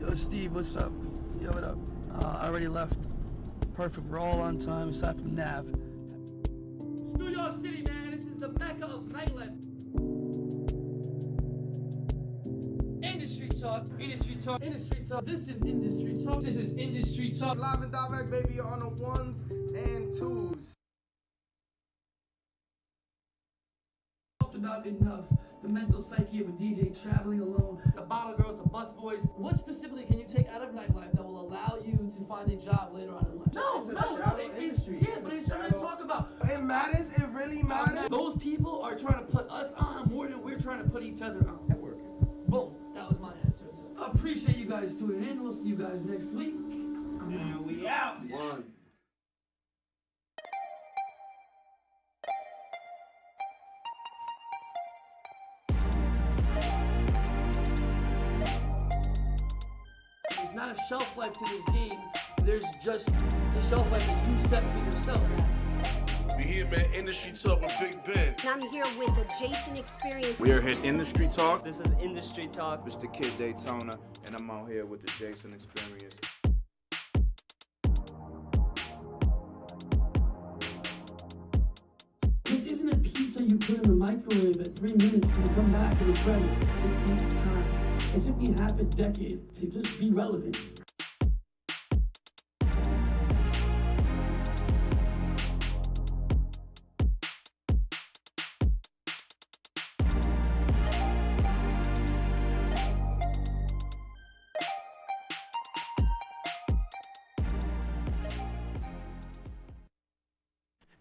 Yo, Steve, what's up? Yo, what up? I already left. Perfect, we're all on time, aside from Nav. It's New York City, man. This is the mecca of nightlife. Industry talk, industry talk, industry talk. This is industry talk. This is industry talk. Live and direct, baby, on the ones and twos. Talked about enough. The mental psyche of a DJ traveling alone, the bottle girls, the bus boys. What specifically can you take out of nightlife that will allow you to find a job later on in life? No, industry. Yeah, but it's something to talk about. It matters. It really matters. Those people are trying to put us on more than we're trying to put each other on. Networking. Boom. That was my answer. I appreciate you guys tuning in. We'll see you guys next week. And we out. One. There's not a shelf life to this game. There's just the shelf life that you set for yourself. We here, man, Industry Talk with Big Ben. And I'm here with the Jason Experience. We are here at Industry Talk. This is Industry Talk. It's the Kid Daytona, and I'm out here with the Jason Experience. This isn't a pizza you put in the microwave at 3 minutes and you come back and it's ready. It takes time. It took me half a decade to just be relevant.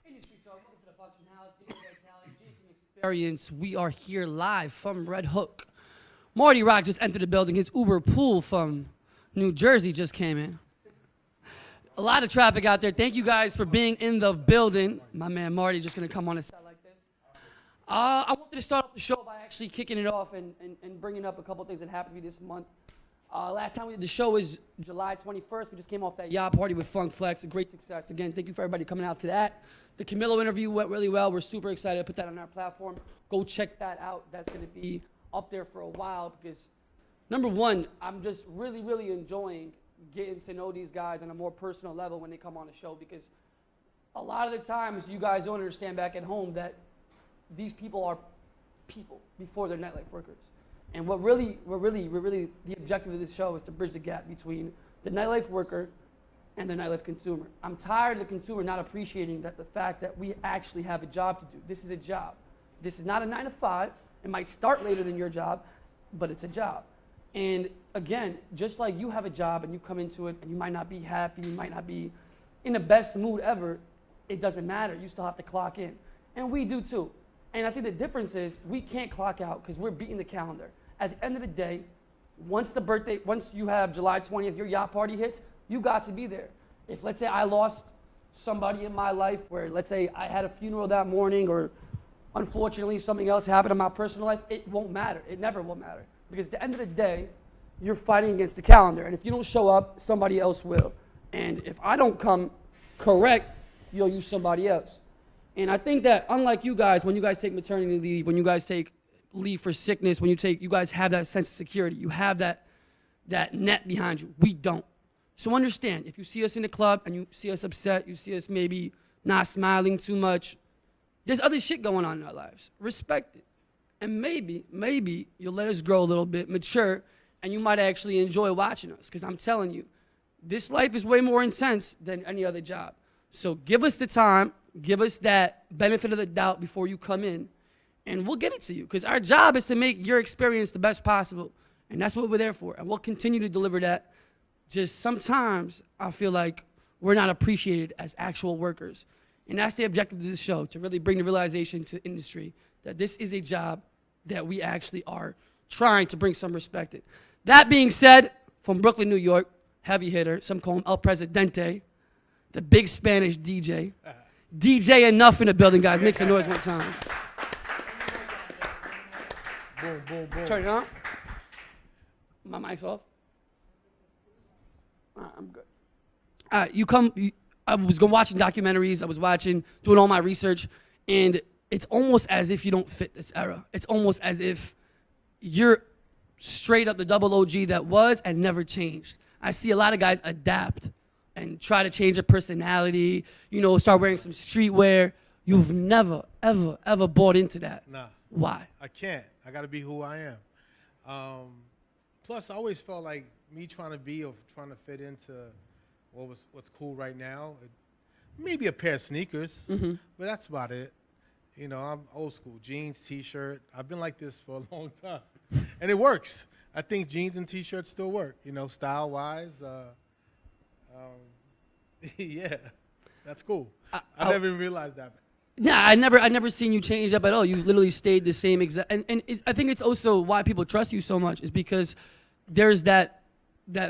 Industry Talk, welcome to the Funktion House, DJ Jason Experience. We are here live from Red Hook. Marty Rock just entered the building. His Uber pool from New Jersey just came in. A lot of traffic out there. Thank you guys for being in the building. My man Marty just gonna come on a set like this. I wanted to start off the show by actually kicking it off and bringing up a couple things that happened to me this month. Last time we did the show was July 21st. We just came off that yacht party with Funk Flex, a great success. Again, thank you for everybody coming out to that. The Camilo interview went really well. We're super excited to put that on our platform. Go check that out. That's gonna be up there for a while because, number one, I'm just really, really enjoying getting to know these guys on a more personal level when they come on the show, because a lot of the times you guys don't understand back at home that these people are people before they're nightlife workers. And what really the objective of this show is to bridge the gap between the nightlife worker and the nightlife consumer. I'm tired of the consumer not appreciating that the fact that we actually have a job to do. This is a job. This is not a 9 to 5. It might start later than your job, but it's a job. And again, just like you have a job and you come into it and you might not be happy, you might not be in the best mood ever, it doesn't matter. You still have to clock in. And we do too. And I think the difference is we can't clock out because we're beating the calendar. At the end of the day, once you have July 20th, your yacht party hits, you got to be there. If, let's say, I lost somebody in my life where, let's say, I had a funeral that morning, or unfortunately something else happened in my personal life, it won't matter. It never will matter. Because at the end of the day, you're fighting against the calendar. And if you don't show up, somebody else will. And if I don't come correct, you'll use somebody else. And I think that unlike you guys, when you guys take maternity leave, when you guys take leave for sickness, you guys have that sense of security. You have that net behind you. We don't. So understand, if you see us in the club and you see us upset, you see us maybe not smiling too much, there's other shit going on in our lives. Respect it. And maybe you'll let us grow a little bit, mature, and you might actually enjoy watching us. Because I'm telling you, this life is way more intense than any other job. So give us the time, give us that benefit of the doubt before you come in, and we'll get it to you. Because our job is to make your experience the best possible. And that's what we're there for. And we'll continue to deliver that. Just sometimes I feel like we're not appreciated as actual workers. And that's the objective of this show, to really bring the realization to industry that this is a job that we actually are trying to bring some respect in. That being said, from Brooklyn, New York, heavy hitter, some call him El Presidente, the big Spanish DJ. DJ Enuff in the building, guys. Make some noise one time. Boom, boom, boom. Turn it on. My mic's off. All right, I'm good. I was watching documentaries. I was doing all my research, and it's almost as if you don't fit this era. It's almost as if you're straight up the double OG that was and never changed. I see a lot of guys adapt and try to change their personality, you know, start wearing some streetwear. You've never, ever, ever bought into that. Nah. Why? I can't. I got to be who I am. Plus, I always felt like me trying to be or trying to fit into what's cool right now. Maybe a pair of sneakers, but that's about it. You know, I'm old school. Jeans, T-shirt. I've been like this for a long time. And it works. I think jeans and T-shirts still work, you know, style-wise. Yeah, that's cool. I never even realized that. Nah, I never seen you change up at all. You literally stayed the same exact. And I think it's also why people trust you so much is because there's that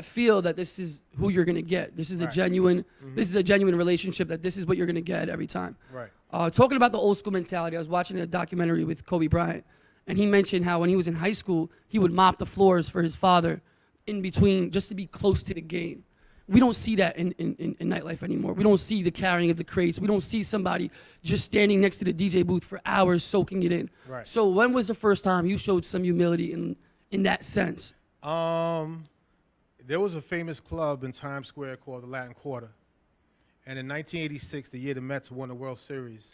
feel that this is who you're gonna get. This is a genuine. This is a genuine relationship. That this is what you're gonna get every time. Right. Talking about the old school mentality, I was watching a documentary with Kobe Bryant, and he mentioned how when he was in high school, he would mop the floors for his father in between just to be close to the game. We don't see that in nightlife anymore. We don't see the carrying of the crates. We don't see somebody just standing next to the DJ booth for hours soaking it in. Right. So when was the first time you showed some humility in that sense? There was a famous club in Times Square called the Latin Quarter. And in 1986, the year the Mets won the World Series,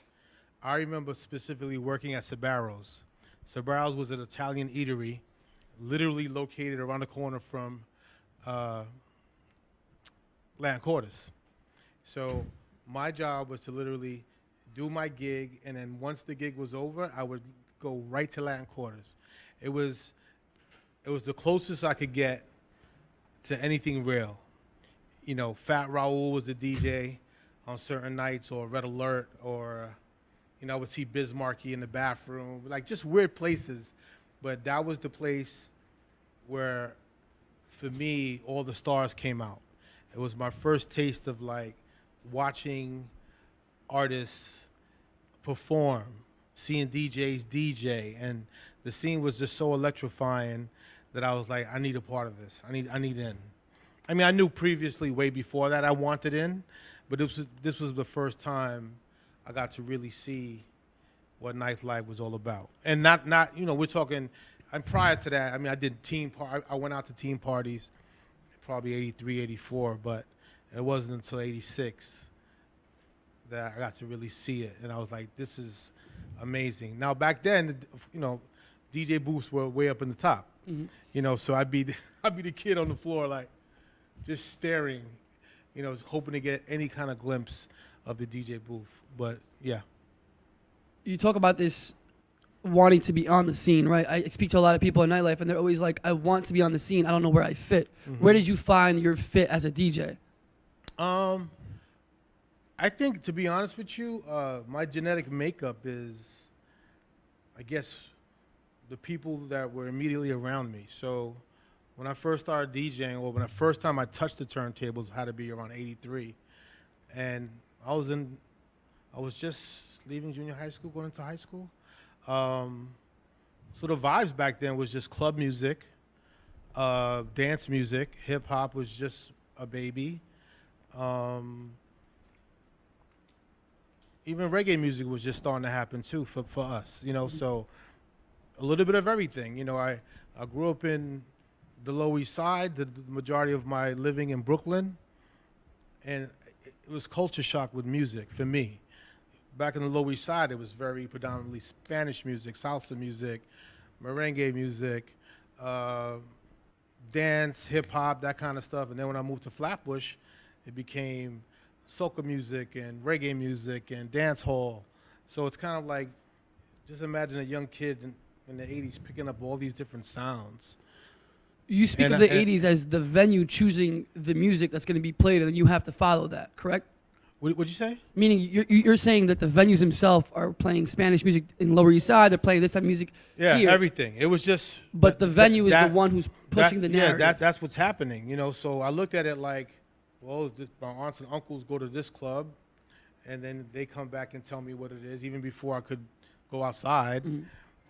I remember specifically working at Sbarro's. Sbarro's was an Italian eatery, literally located around the corner from Latin Quarters. So my job was to literally do my gig, and then once the gig was over, I would go right to Latin Quarters. It was the closest I could get to anything real. You know, Fat Raoul was the DJ on certain nights, or Red Alert, or, you know, I would see Bismarcky in the bathroom, like just weird places. But that was the place where, for me, all the stars came out. It was my first taste of like watching artists perform, seeing DJs DJ, and the scene was just so electrifying that I was like, I need a part of this. I need in. I mean, I knew previously, way before that, I wanted in, but this was the first time I got to really see what nightlife was all about. And not you know, we're talking, and prior to that, I mean, I did I went out to team parties, probably 83, 84, but it wasn't until 86 that I got to really see it. And I was like, this is amazing. Now, back then, you know, DJ booths were way up in the top. You know, so I'd be the kid on the floor, like, just staring, you know, hoping to get any kind of glimpse of the DJ booth. But, yeah. You talk about this wanting to be on the scene, right? I speak to a lot of people in nightlife, and they're always like, I want to be on the scene. I don't know where I fit. Where did you find your fit as a DJ? I think, to be honest with you, my genetic makeup is, I guess, the people that were immediately around me. So when I first started DJing, or when the first time I touched the turntables, had to be around 83. And I was just leaving junior high school, going into high school. So the vibes back then was just club music, dance music. Hip hop was just a baby. Even reggae music was just starting to happen too for us, you know. So a little bit of everything. You know, I grew up in the Lower East Side, the majority of my living in Brooklyn, and it was culture shock with music for me. Back in the Lower East Side, it was very predominantly Spanish music, salsa music, merengue music, dance, hip-hop, that kind of stuff. And then when I moved to Flatbush, it became soca music and reggae music and dance hall. So it's kind of like, just imagine a young kid in the 80s picking up all these different sounds. You speak of the 80s as the venue choosing the music that's going to be played, and then you have to follow that, correct? What'd you say? Meaning you're saying that the venues themselves are playing Spanish music in Lower East Side, they're playing this type of music here. Everything. It was just... But the venue is the one who's pushing the narrative. Yeah, that's what's happening, you know. So I looked at it like, well, my aunts and uncles go to this club, and then they come back and tell me what it is, even before I could go outside.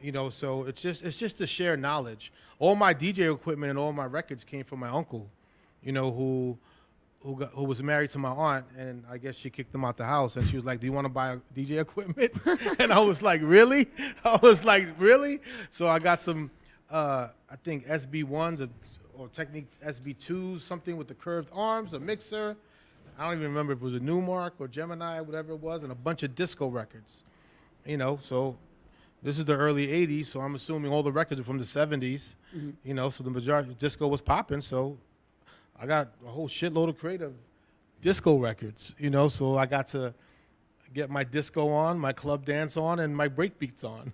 You know, so it's just to share knowledge. All my DJ equipment and all my records came from my uncle, you know, who was married to my aunt, and I guess she kicked him out the house, and she was like, do you want to buy DJ equipment? And I was like, really? I was like, really? So I got some I think SB1s or Technique SB2s, something with the curved arms, a mixer. I don't even remember if it was a Newmark or Gemini, whatever it was, and a bunch of disco records. You know, so this is the early 80s, so I'm assuming all the records are from the 70s. You know, so the majority of disco was popping, so I got a whole shitload of creative disco records, you know, so I got to get my disco on, my club dance on, and my break beats on.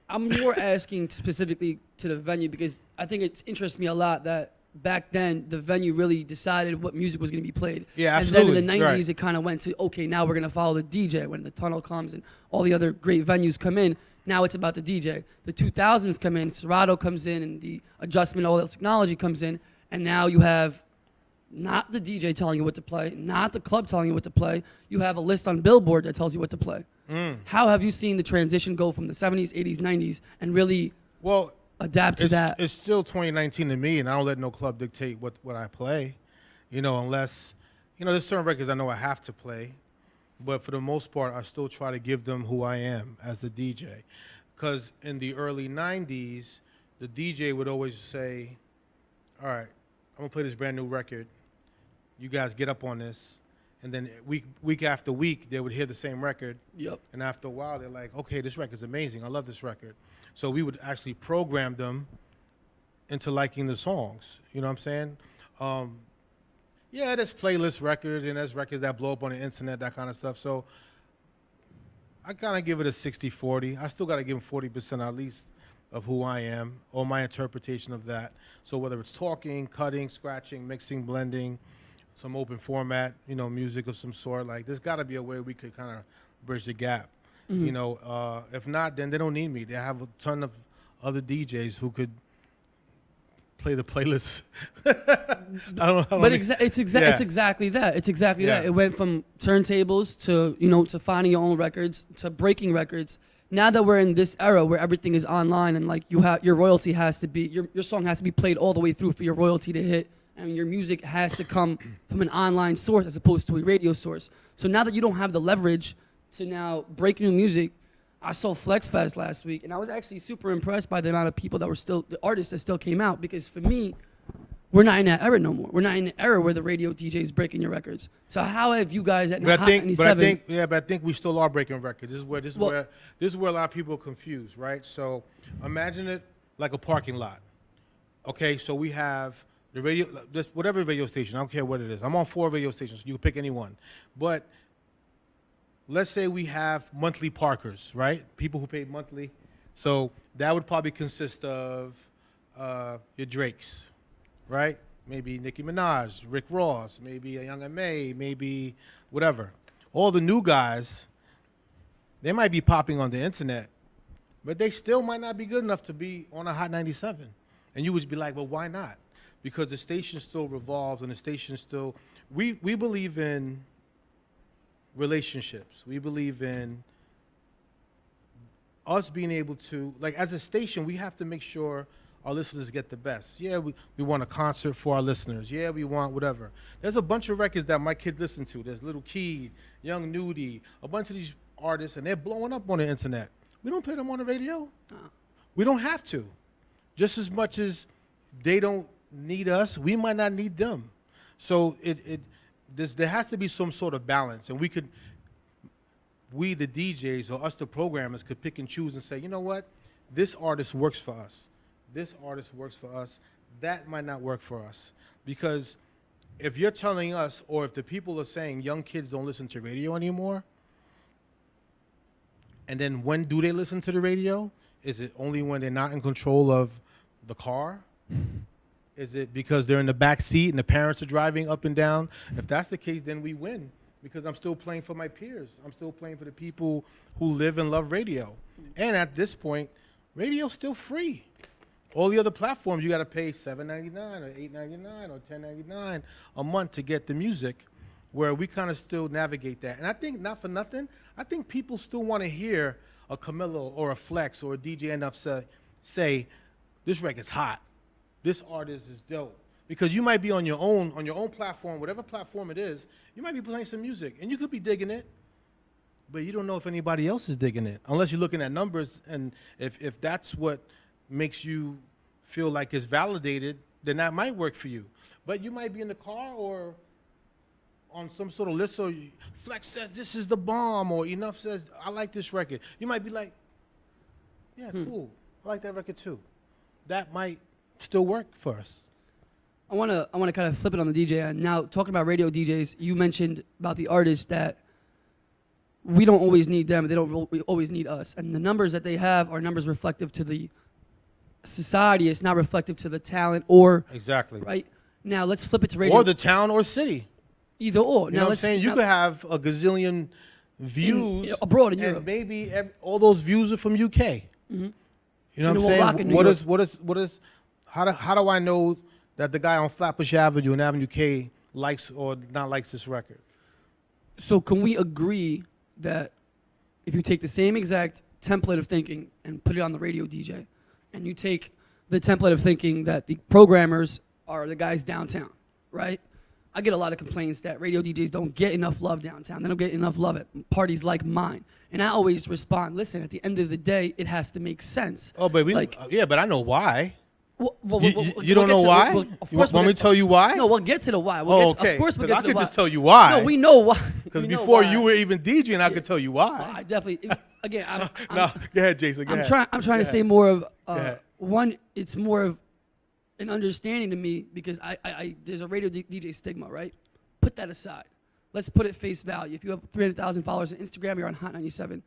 I'm more asking specifically to the venue because I think it interests me a lot that back then the venue really decided what music was going to be played. Yeah, absolutely. And then in the 90s, Right. it kind of went to, okay, now we're going to follow the DJ. When the tunnel comes and all the other great venues come in, now it's about the DJ. The 2000s come in, Serato comes in, and the adjustment, all the technology comes in, and now you have not the DJ telling you what to play, not the club telling you what to play. You have a list on Billboard that tells you what to play. How have you seen the transition go from the 70s, 80s, 90s, and really adapt to that? It's still 2019 to me, and I don't let no club dictate what I play, you know, unless, you know, there's certain records I know I have to play, but for the most part, I still try to give them who I am as the DJ. Because in the early 90s, the DJ would always say, all right, I'm going to play this brand new record. You guys get up on this. And then week after week, they would hear the same record. Yep. And after a while, they're like, okay, this record's amazing. I love this record. So we would actually program them into liking the songs. You know what I'm saying? Yeah, there's playlist records and there's records that blow up on the internet, that kind of stuff. So I kind of give it a 60-40. I still got to give them 40% at least of who I am or my interpretation of that. So whether it's talking, cutting, scratching, mixing, blending, some open format, you know, music of some sort. Like, there's got to be a way we could kind of bridge the gap. You know, if not, then they don't need me. They have a ton of other DJs who could play the playlist. It's exactly that. It's exactly that. It went from turntables to, you know, to finding your own records to breaking records. Now that we're in this era where everything is online and like you have your royalty has to be your song has to be played all the way through for your royalty to hit. I mean, your music has to come from an online source as opposed to a radio source. So now that you don't have the leverage to now break new music, I saw Flex Fest last week, and I was actually super impressed by the amount of people that were still, the artists that still came out, because for me, we're not in that era no more. We're not in the era where the radio DJ is breaking your records. So how have you guys at Hot 97? But I think we still are breaking records. This is where a lot of people are confused, right? So imagine it like a parking lot. Okay, so we have the radio, whatever radio station, I don't care what it is. I'm on 4 radio stations, so you can pick any one. But let's say we have monthly parkers, right? People who pay monthly. So that would probably consist of your Drakes, right? Maybe Nicki Minaj, Rick Ross, maybe a Young M.A., maybe whatever. All the new guys, they might be popping on the internet, but they still might not be good enough to be on a Hot 97. And you would be like, well, why not? Because the station still revolves and the station still, we believe in relationships. We believe in us being able to, like as a station, we have to make sure our listeners get the best. Yeah, we want a concert for our listeners. Yeah, we want whatever. There's a bunch of records that my kids listen to. There's Little Keed, Young Nudie, a bunch of these artists, and they're blowing up on the internet. We don't play them on the radio. We don't have to. Just as much as they don't need us, we might not need them. So there has to be some sort of balance, and we the DJs or us the programmers could pick and choose and say, you know what, this artist works for us. This artist works for us. That might not work for us. Because if you're telling us, or if the people are saying young kids don't listen to radio anymore, and then when do they listen to the radio? Is it only when they're not in control of the car? Is it because they're in the back seat and the parents are driving up and down? If that's the case, then we win, because I'm still playing for my peers. I'm still playing for the people who live and love radio. And at this point, radio's still free. All the other platforms, you got to pay $7.99 or $8.99 or $10.99 a month to get the music, where we kind of still navigate that. And I think, not for nothing, I think people still want to hear a Camilo or a Flex or a DJ Enuff say, this record's hot. This artist is dope. Because you might be on your own platform, whatever platform it is, you might be playing some music, and you could be digging it, but you don't know if anybody else is digging it, unless you're looking at numbers, and if that's what makes you feel like it's validated, then that might work for you. But you might be in the car or on some sort of list, or Flex says this is the bomb, or Enuff says I like this record. You might be like, yeah, cool, I like that record too. That might still work for us. I wanna kind of flip it on the DJ end. Now, talking about radio DJs, you mentioned about the artists that we don't always need them, they don't always need us. And the numbers that they have are numbers reflective to the society. It's not reflective to the talent or... Exactly. Right? Now, let's flip it to radio. Or the town or city. Either or. You know what I'm saying? You could have a gazillion views abroad in and Europe. maybe all those views are from UK. Mm-hmm. You know what I'm saying? What is? How do I know that the guy on Flatbush Avenue in Avenue K likes or not likes this record? So can we agree that if you take the same exact template of thinking and put it on the radio DJ, and you take the template of thinking that the programmers are the guys downtown, right? I get a lot of complaints that radio DJs don't get enough love downtown. They don't get enough love at parties like mine. And I always respond, listen, at the end of the day, it has to make sense. Oh, but but I know why. You don't know why? You want me to tell you why? No, we'll get to the why. Okay. Of course we'll get to the why. I could just tell you why. No, we know why. Because before you were even DJing, I could tell you why. I definitely, again, No, go ahead, Jason. Go ahead. I'm trying to say more of, one, it's more of an understanding to me because there's a radio DJ stigma, right? Put that aside. Let's put it face value. If you have 300,000 followers on Instagram, you're on Hot 97.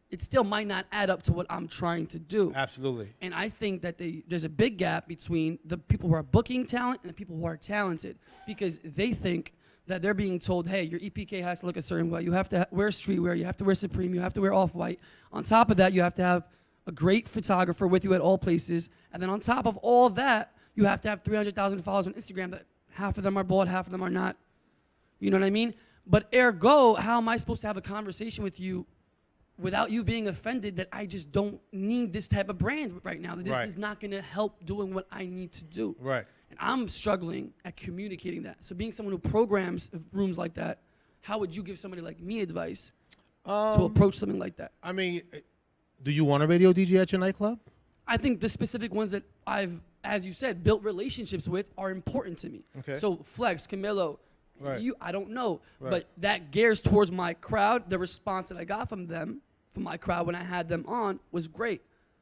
It still might not add up to what I'm trying to do. Absolutely. And I think that there's a big gap between the people who are booking talent and the people who are talented because they think that they're being told, hey, your EPK has to look a certain way. You have to wear streetwear. You have to wear Supreme. You have to wear Off-White. On top of that, you have to have a great photographer with you at all places. And then on top of all that, you have to have 300,000 followers on Instagram that half of them are bald, half of them are not. You know what I mean? But ergo, how am I supposed to have a conversation with you without you being offended that I just don't need this type of brand right now? That this is not going to help doing what I need to do. Right. And I'm struggling at communicating that. So being someone who programs rooms like that, how would you give somebody like me advice to approach something like that? I mean, do you want a radio DJ at your nightclub? I think the specific ones that I've, as you said, built relationships with are important to me. Okay. So Flex, Camilo, Right. I don't know. Right. But that gears towards my crowd. The response that I got from them, from my crowd when I had them on, was great.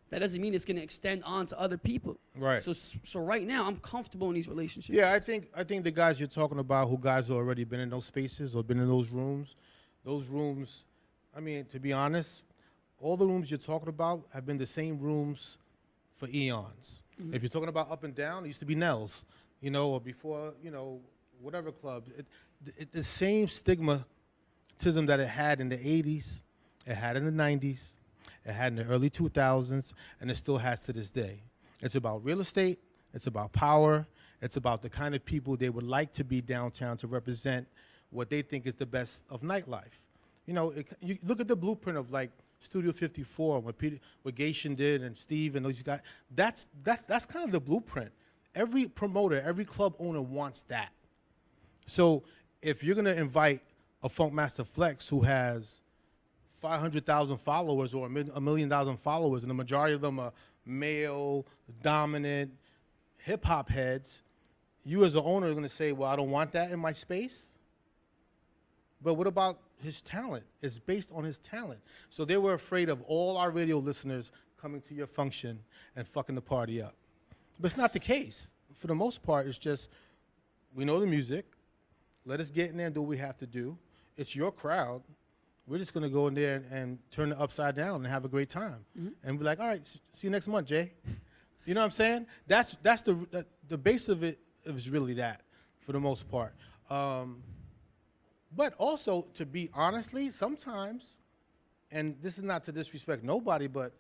That doesn't mean it's going to extend on to other people. Right. So right now, I'm comfortable in these relationships. Yeah, I think the guys you're talking about, who guys have already been in those spaces or been in those rooms, I mean, to be honest, all the rooms you're talking about have been the same rooms for eons. Mm-hmm. If you're talking about Up and Down, it used to be Nell's, or before, whatever club. The same stigmatism that it had in the 80s, it had in the 90s, it had in the early 2000s, and it still has to this day. It's about real estate, it's about power, it's about the kind of people they would like to be downtown to represent what they think is the best of nightlife. You look at the blueprint of like Studio 54, what Gation did and Steve and those guys. That's kind of the blueprint. Every promoter, every club owner wants that. So if you're going to invite a Funkmaster Flex who has 500,000 followers or a million followers, and the majority of them are male, dominant, hip-hop heads, you as an owner are going to say, well, I don't want that in my space. But what about his talent? It's based on his talent. So they were afraid of all our radio listeners coming to your function and fucking the party up. But it's not the case. For the most part, it's just, we know the music. Let us get in there and do what we have to do. It's your crowd. We're just going to go in there and turn it upside down and have a great time. Mm-hmm. And be like, all right, see you next month, Jay. You know what I'm saying? That's the base of it is really that, for the most part. But also, to be honestly, sometimes, and this is not to disrespect nobody, but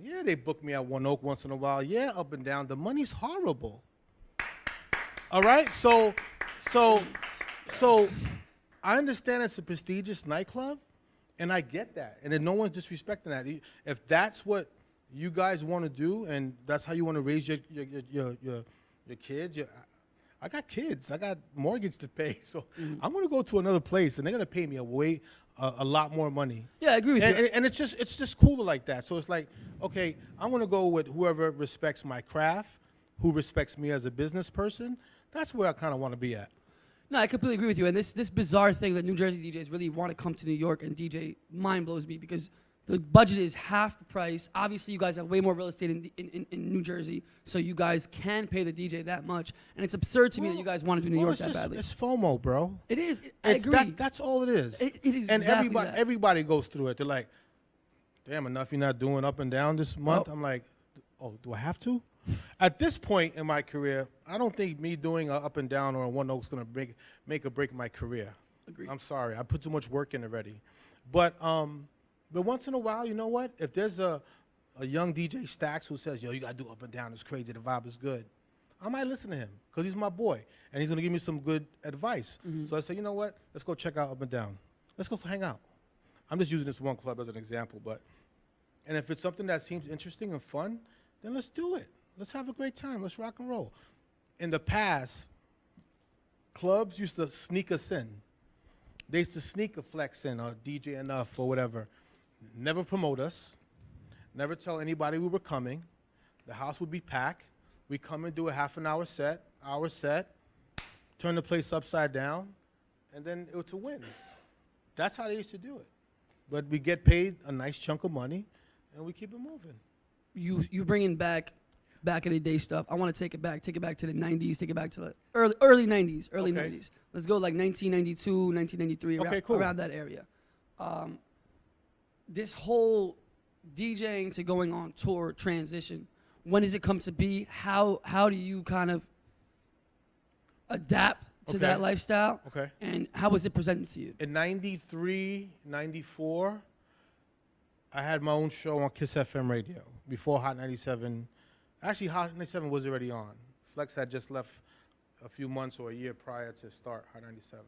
yeah, they book me at One Oak once in a while. Yeah, Up and Down. The money's horrible. All right? So I understand it's a prestigious nightclub, and I get that. And then no one's disrespecting that. If that's what you guys want to do, and that's how you want to raise your kids, I got kids. I got mortgage to pay. So I'm going to go to another place, and they're going to pay me a a lot more money. Yeah, I agree with you. And it's just cooler like that. So it's like, okay, I'm gonna go with whoever respects my craft, who respects me as a business person. That's where I kind of want to be at. No, I completely agree with you. And this bizarre thing that New Jersey DJs really want to come to New York and DJ mind blows me because the budget is half the price. Obviously, you guys have way more real estate in New Jersey, so you guys can pay the DJ that much. And it's absurd to me that you guys want to do New York that badly. It's FOMO, bro. It is. I agree. That's all it is. It is and exactly that. everybody goes through it. They're like, damn, Enuff, you're not doing up and down this month. Oh. I'm like, oh, do I have to? At this point in my career, I don't think me doing a up and down or a one note's gonna make or break my career. Agreed. I'm sorry, I put too much work in already. But once in a while, you know what? If there's a young DJ Stacks who says, yo, you gotta do up and down, it's crazy, the vibe is good, I might listen to him because he's my boy and he's gonna give me some good advice. So I say, you know what? Let's go check out Up and Down. Let's go hang out. I'm just using this one club as an example, and if it's something that seems interesting and fun, then let's do it. Let's have a great time. Let's rock and roll. In the past, clubs used to sneak us in. They used to sneak a flex in or DJ Enuff or whatever. Never promote us. Never tell anybody we were coming. The house would be packed. We come and do a half an hour set, turn the place upside down, and then it was a win. That's how they used to do it. But we get paid a nice chunk of money, and we keep it moving. You bringing back in the day stuff. I want to take it back to the 90s, take it back to the early 90s, Okay. 90s. Let's go like 1992, 1993, Okay, cool. around that area. This whole DJing to going on tour transition, when does it come to be? How do you kind of adapt to that lifestyle? Okay. And how was it presented to you? In 93, 94, I had my own show on Kiss FM radio before Hot 97. Actually, Hot 97 was already on. Flex had just left a few months or a year prior to start Hot 97.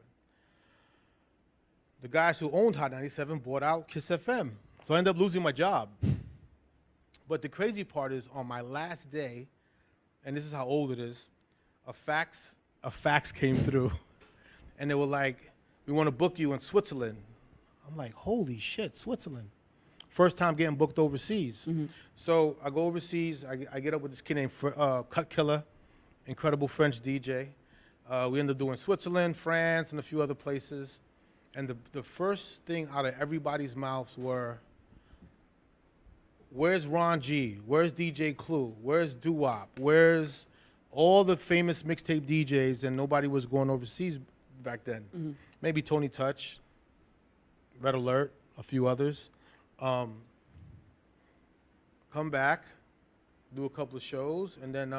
The guys who owned Hot 97 bought out Kiss FM, so I ended up losing my job. But the crazy part is, on my last day, and this is how old it is, a fax came through, and they were like, "We want to book you in Switzerland." I'm like, "Holy shit, Switzerland!" First time getting booked overseas. So I go overseas. I get up with this kid named Cut Killer, incredible French DJ. We end up doing Switzerland, France, and a few other places. And the first thing out of everybody's mouths were, where's Ron G? Where's DJ Clue? Where's Doo-Wop? Where's all the famous mixtape DJs? And nobody was going overseas back then. Maybe Tony Touch, Red Alert, a few others. Come back, do a couple of shows, and then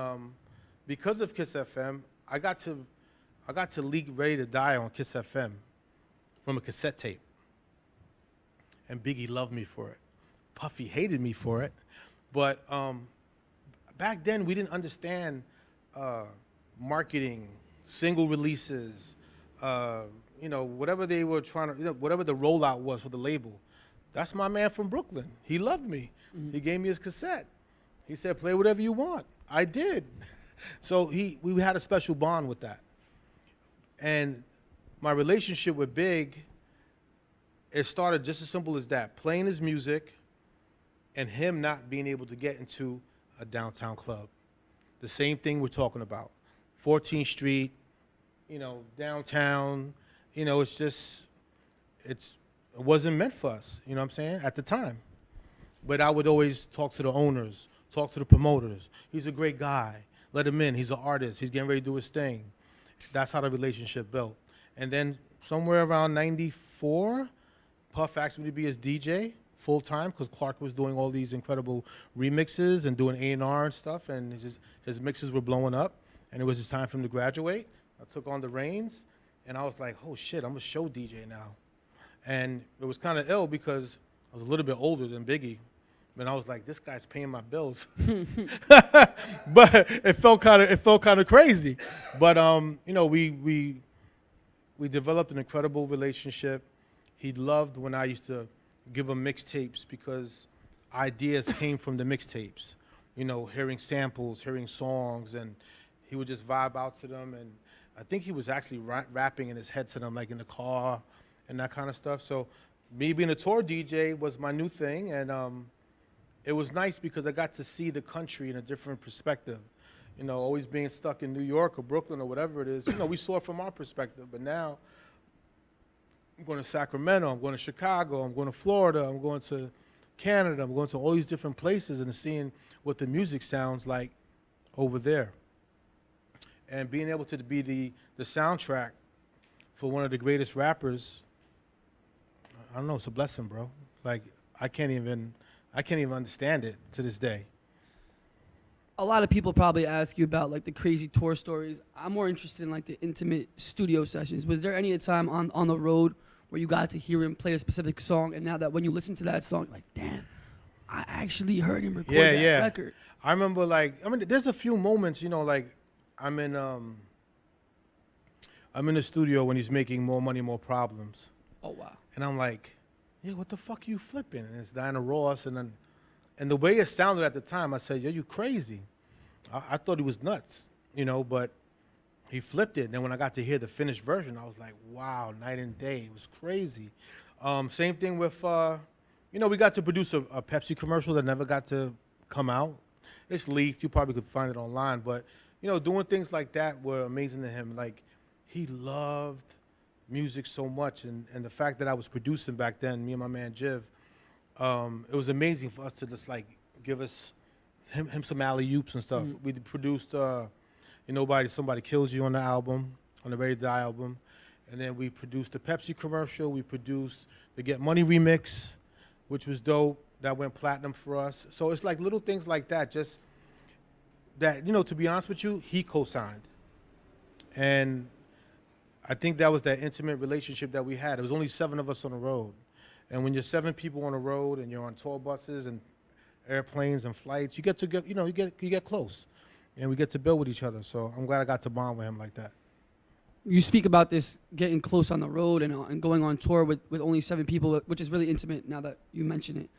because of Kiss FM, I got to leak Ready to Die on Kiss FM from a cassette tape. And Biggie loved me for it. Puffy hated me for it. But back then, we didn't understand marketing, single releases, whatever they were trying to, whatever the rollout was for the label. That's my man from Brooklyn. He loved me. He gave me his cassette. He said, play whatever you want. I did. So we had a special bond with that. And my relationship with Big, it started just as simple as that, playing his music and him not being able to get into a downtown club. The same thing we're talking about. 14th Street, downtown, it wasn't meant for us, you know what I'm saying, at the time. But I would always talk to the owners, talk to the promoters. He's a great guy. Let him in. He's an artist. He's getting ready to do his thing. That's how the relationship built. And then somewhere around 94, Puff asked me to be his DJ full-time because Clark was doing all these incredible remixes and doing A&R and stuff, and his mixes were blowing up, and it was his time for him to graduate. I took on the reins, and I was like, oh, shit, I'm a show DJ now. And it was kind of ill because I was a little bit older than Biggie. And I was like, this guy's paying my bills. But it felt kind of crazy. But we developed an incredible relationship. He loved when I used to give him mixtapes because ideas came from the mixtapes. Hearing samples, hearing songs, and he would just vibe out to them. And I think he was actually rapping in his head to them, like in the car and that kind of stuff. So me being a tour DJ was my new thing, and it was nice because I got to see the country in a different perspective. You know, always being stuck in New York or Brooklyn or whatever it is, you know, we saw it from our perspective. But now I'm going to Sacramento, I'm going to Chicago, I'm going to Florida, I'm going to Canada, I'm going to all these different places and seeing what the music sounds like over there. And being able to be the soundtrack for one of the greatest rappers, I don't know, it's a blessing, bro. Like, I can't even understand it to this day. A lot of people probably ask you about like the crazy tour stories. I'm more interested in like the intimate studio sessions. Was there any time on the road where you got to hear him play a specific song, and now that when you listen to that song, like, damn, I actually heard him record that record? I remember, like, I mean, there's a few moments, you know, like I'm in the studio when he's making More Money, More Problems. Oh wow. And I'm like, yeah, what the fuck are you flipping? And it's Diana Ross, and the way it sounded at the time, I said, yo, you crazy. I thought he was nuts, you know, but he flipped it. And then when I got to hear the finished version, I was like, wow, night and day. It was crazy. Same thing with, you know, we got to produce a Pepsi commercial that never got to come out. It's leaked. You probably could find it online. But, you know, doing things like that were amazing to him. Like, he loved music so much. And the fact that I was producing back then, me and my man Jiv, it was amazing for us to just, like, give us him some alley-oops and stuff. We produced Somebody Kills You on the album, on the Ready to Die album. And then we produced the Pepsi commercial. We produced the Get Money remix, which was dope. That went platinum for us. So it's like little things like that, just that, you know, to be honest with you, he co-signed. And I think that was that intimate relationship that we had. It was only 7 of us on the road. And when you're 7 people on the road and you're on tour buses and airplanes and flights, you get close. And we get to build with each other. So I'm glad I got to bond with him like that. You speak about this getting close on the road and going on tour with only 7 people, which is really intimate now that you mention it.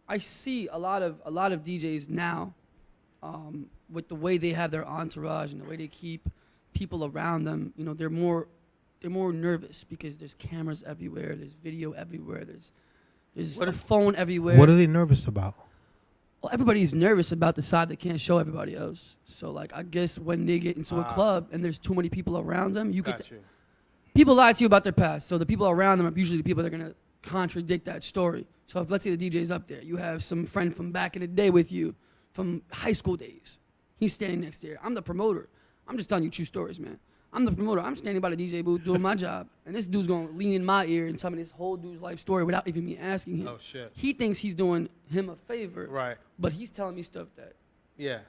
I see a lot of DJs now with the way they have their entourage and the way they keep people around them. You know, they're more nervous because there's cameras everywhere, there's video everywhere, there's a phone everywhere. What are they nervous about? Well, everybody's nervous about the side they can't show everybody else. So, like, I guess when they get into a club and there's too many people around them, people lie to you about their past. So the people around them are usually the people that are going to contradict that story. So if, let's say, the DJ's up there, you have some friend from back in the day with you from high school days. He's standing next to you. I'm the promoter. I'm just telling you true stories, man. I'm the promoter. I'm standing by the DJ booth doing my job. And this dude's going to lean in my ear and tell me this whole dude's life story without even me asking him. Oh, shit. He thinks he's doing him a favor. Right. But he's telling me stuff that. Yeah.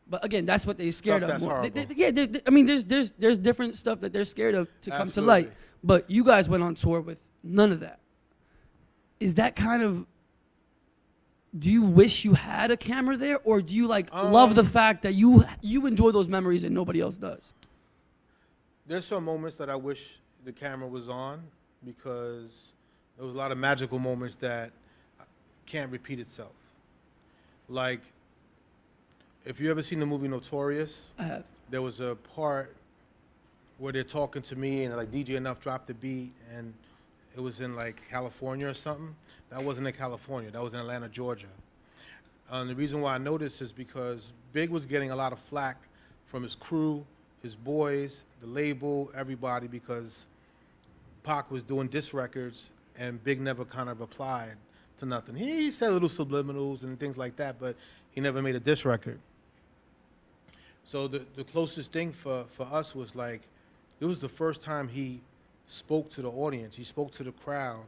But again, that's what they're scared Stuff of. that's more. horrible. I mean, there's different stuff that they're scared of to come to light. But you guys went on tour with none of that. Is that kind of, do you wish you had a camera there, or do you love the fact that you enjoy those memories and nobody else does? There's some moments that I wish the camera was on because there was a lot of magical moments that can't repeat itself. Like, if you ever seen the movie Notorious, I have. There was a part where they're talking to me and like DJ Enuff dropped the beat and it was in like California or something. That wasn't in California. That was in Atlanta, Georgia. And the reason why I know this is because Big was getting a lot of flack from his crew, his boys, the label, everybody, because Pac was doing diss records and Big never kind of replied to nothing. He said little subliminals and things like that, but he never made a diss record. So the closest thing for us was like, it was the first time he spoke to the audience. He spoke to the crowd,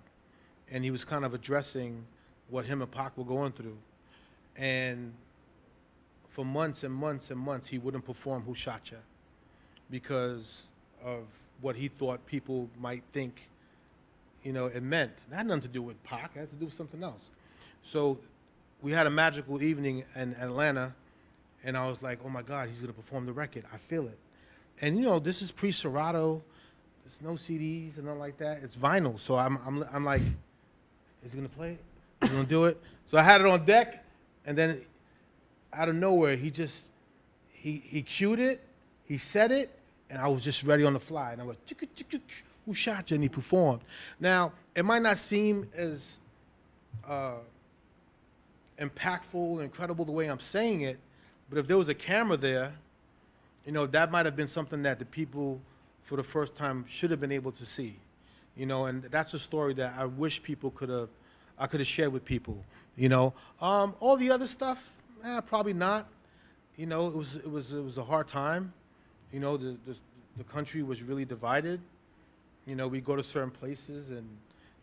and he was kind of addressing what him and Pac were going through. And for months and months and months, he wouldn't perform Who Shot Ya because of what he thought people might think, you know, it meant. It had nothing to do with Pac. It had to do with something else. So we had a magical evening in Atlanta, and I was like, oh, my God, he's going to perform the record. I feel it. And, you know, this is pre-Serato. There's no CDs and nothing like that. It's vinyl. So I'm like, is he going to play it? Is he going to do it? So I had it on deck, and then out of nowhere, he cued it, he said it, and I was just ready on the fly. And I went, chicka, chicka, who shot you? And he performed. Now, it might not seem as impactful, incredible the way I'm saying it, but if there was a camera there, you know, that might have been something that the people for the first time should have been able to see, you know, and that's a story that I wish people I could have shared with people, you know. All the other stuff, probably not. You know, it was a hard time. You know, the country was really divided. You know, we go to certain places and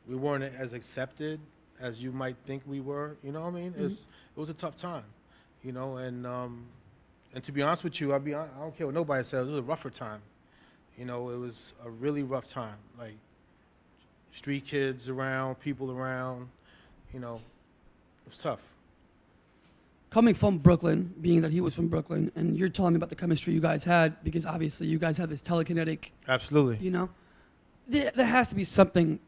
we weren't as accepted as you might think we were. You know what I mean? It was a tough time. You know, and to be honest with you, I don't care what nobody says. It was a rougher time. You know, it was a really rough time. Like street kids around, people around. You know, it was tough. Coming from Brooklyn, being that he was from Brooklyn, and you're telling me about the chemistry you guys had, because obviously you guys had this telekinetic. Absolutely. You know, there has to be something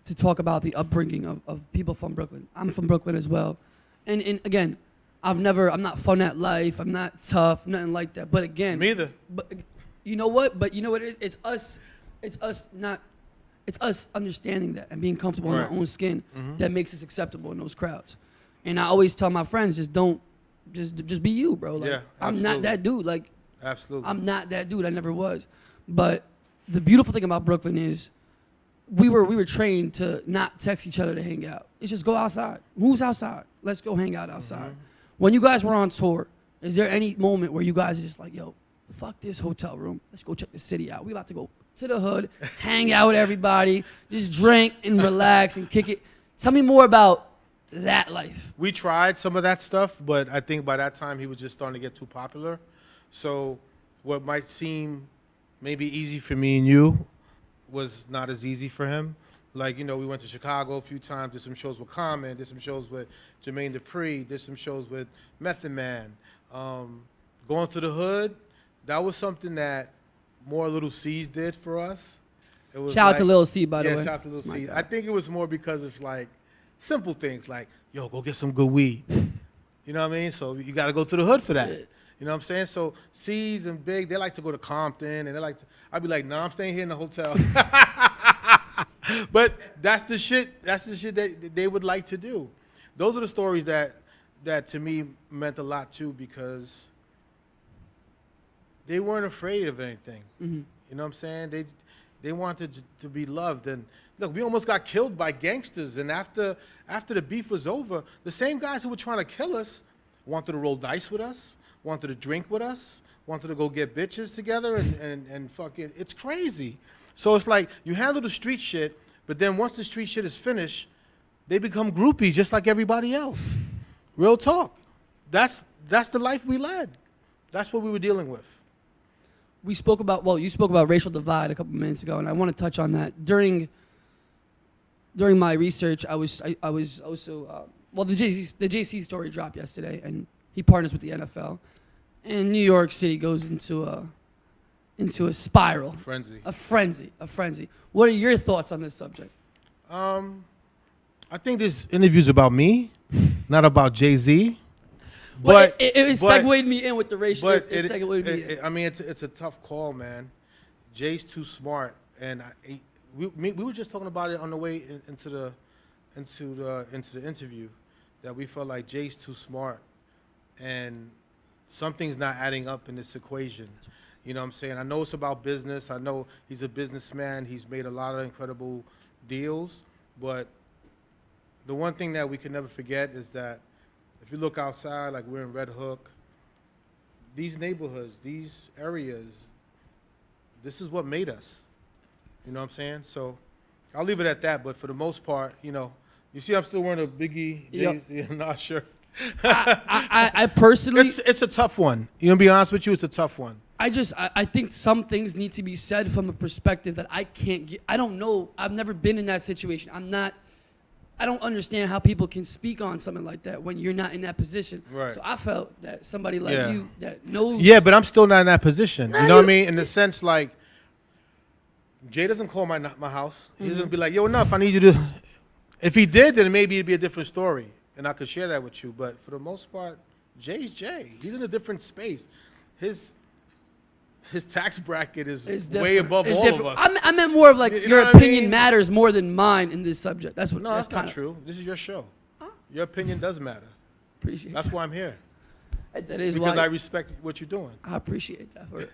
to talk about the upbringing of people from Brooklyn. I'm from Brooklyn as well, and again, I'm not fun at life. I'm not tough, nothing like that. But again, me either. But you know what? But you know what it is? It's us understanding that and being comfortable in our own skin that makes us acceptable in those crowds. And I always tell my friends, just be you, bro. Like, yeah, I'm not that dude. Like, absolutely, I'm not that dude. I never was. But the beautiful thing about Brooklyn is we were trained to not text each other to hang out. It's just go outside. Who's outside? Let's go hang out outside. When you guys were on tour, is there any moment where you guys are just like, yo, fuck this hotel room. Let's go check the city out. We about to go to the hood, hang out with everybody, just drink and relax and kick it. Tell me more about that life. We tried some of that stuff, but I think by that time he was just starting to get too popular. So what might seem maybe easy for me and you was not as easy for him. Like, you know, we went to Chicago a few times, did some shows with Common, did some shows with Jermaine Dupri, did some shows with Method Man. Going to the hood, that was something that more Little C's did for us. It was shout out to Lil C, by the way. Yeah, shout out to Lil C. I think it was more because it's like simple things like, yo, go get some good weed. You know what I mean? So you got to go to the hood for that. You know what I'm saying? So C's and Big, they like to go to Compton, and they like to, I'd be like, nah, I'm staying here in the hotel. But that's the shit that they would like to do. Those are the stories that to me meant a lot too, because they weren't afraid of anything. You know what I'm saying? They wanted to be loved. And look, we almost got killed by gangsters. And after the beef was over, the same guys who were trying to kill us wanted to roll dice with us, wanted to drink with us, wanted to go get bitches together and fucking, it's crazy. So it's like you handle the street shit, but then once the street shit is finished, they become groupies just like everybody else. Real talk. That's the life we led. That's what we were dealing with. You spoke about racial divide a couple minutes ago, and I want to touch on that. During my research, I was also the JC story dropped yesterday, and he partners with the NFL, and New York City goes into a spiral, a frenzy. What are your thoughts on this subject? I think this interview's about me, not about Jay-Z. Well, it segued me in with the racial. I mean, it's a tough call, man. Jay's too smart, and we were just talking about it on the way into the interview, that we felt like Jay's too smart, and something's not adding up in this equation. You know what I'm saying? I know it's about business. I know he's a businessman. He's made a lot of incredible deals, but the one thing that we can never forget is that if you look outside, like we're in Red Hook, these neighborhoods, these areas, this is what made us. You know what I'm saying? So I'll leave it at that, but for the most part, you know, you see I'm still wearing a Biggie Jay-Z, I'm not sure. I personally... It's a tough one. You know, to be honest with you, it's a tough one. I think some things need to be said from a perspective that I can't get. I don't know. I've never been in that situation. I don't understand how people can speak on something like that when you're not in that position. Right. So I felt that somebody like you that knows. Yeah, but I'm still not in that position. You know what I mean? In the sense, like, Jay doesn't call my house. He doesn't be like, yo, Enuff, I need you to. If he did, then maybe it'd be a different story, and I could share that with you. But for the most part, Jay's Jay. He's in a different space. His his tax bracket is It's way different. above It's all different. of us. I meant more of like You know your what I opinion mean? matters more than mine in this subject. That's what. No, that's not kinda- true. This is your show. Your opinion does matter. Appreciate. That's why I'm here. That is Because why I respect what you're doing. I appreciate that. For real.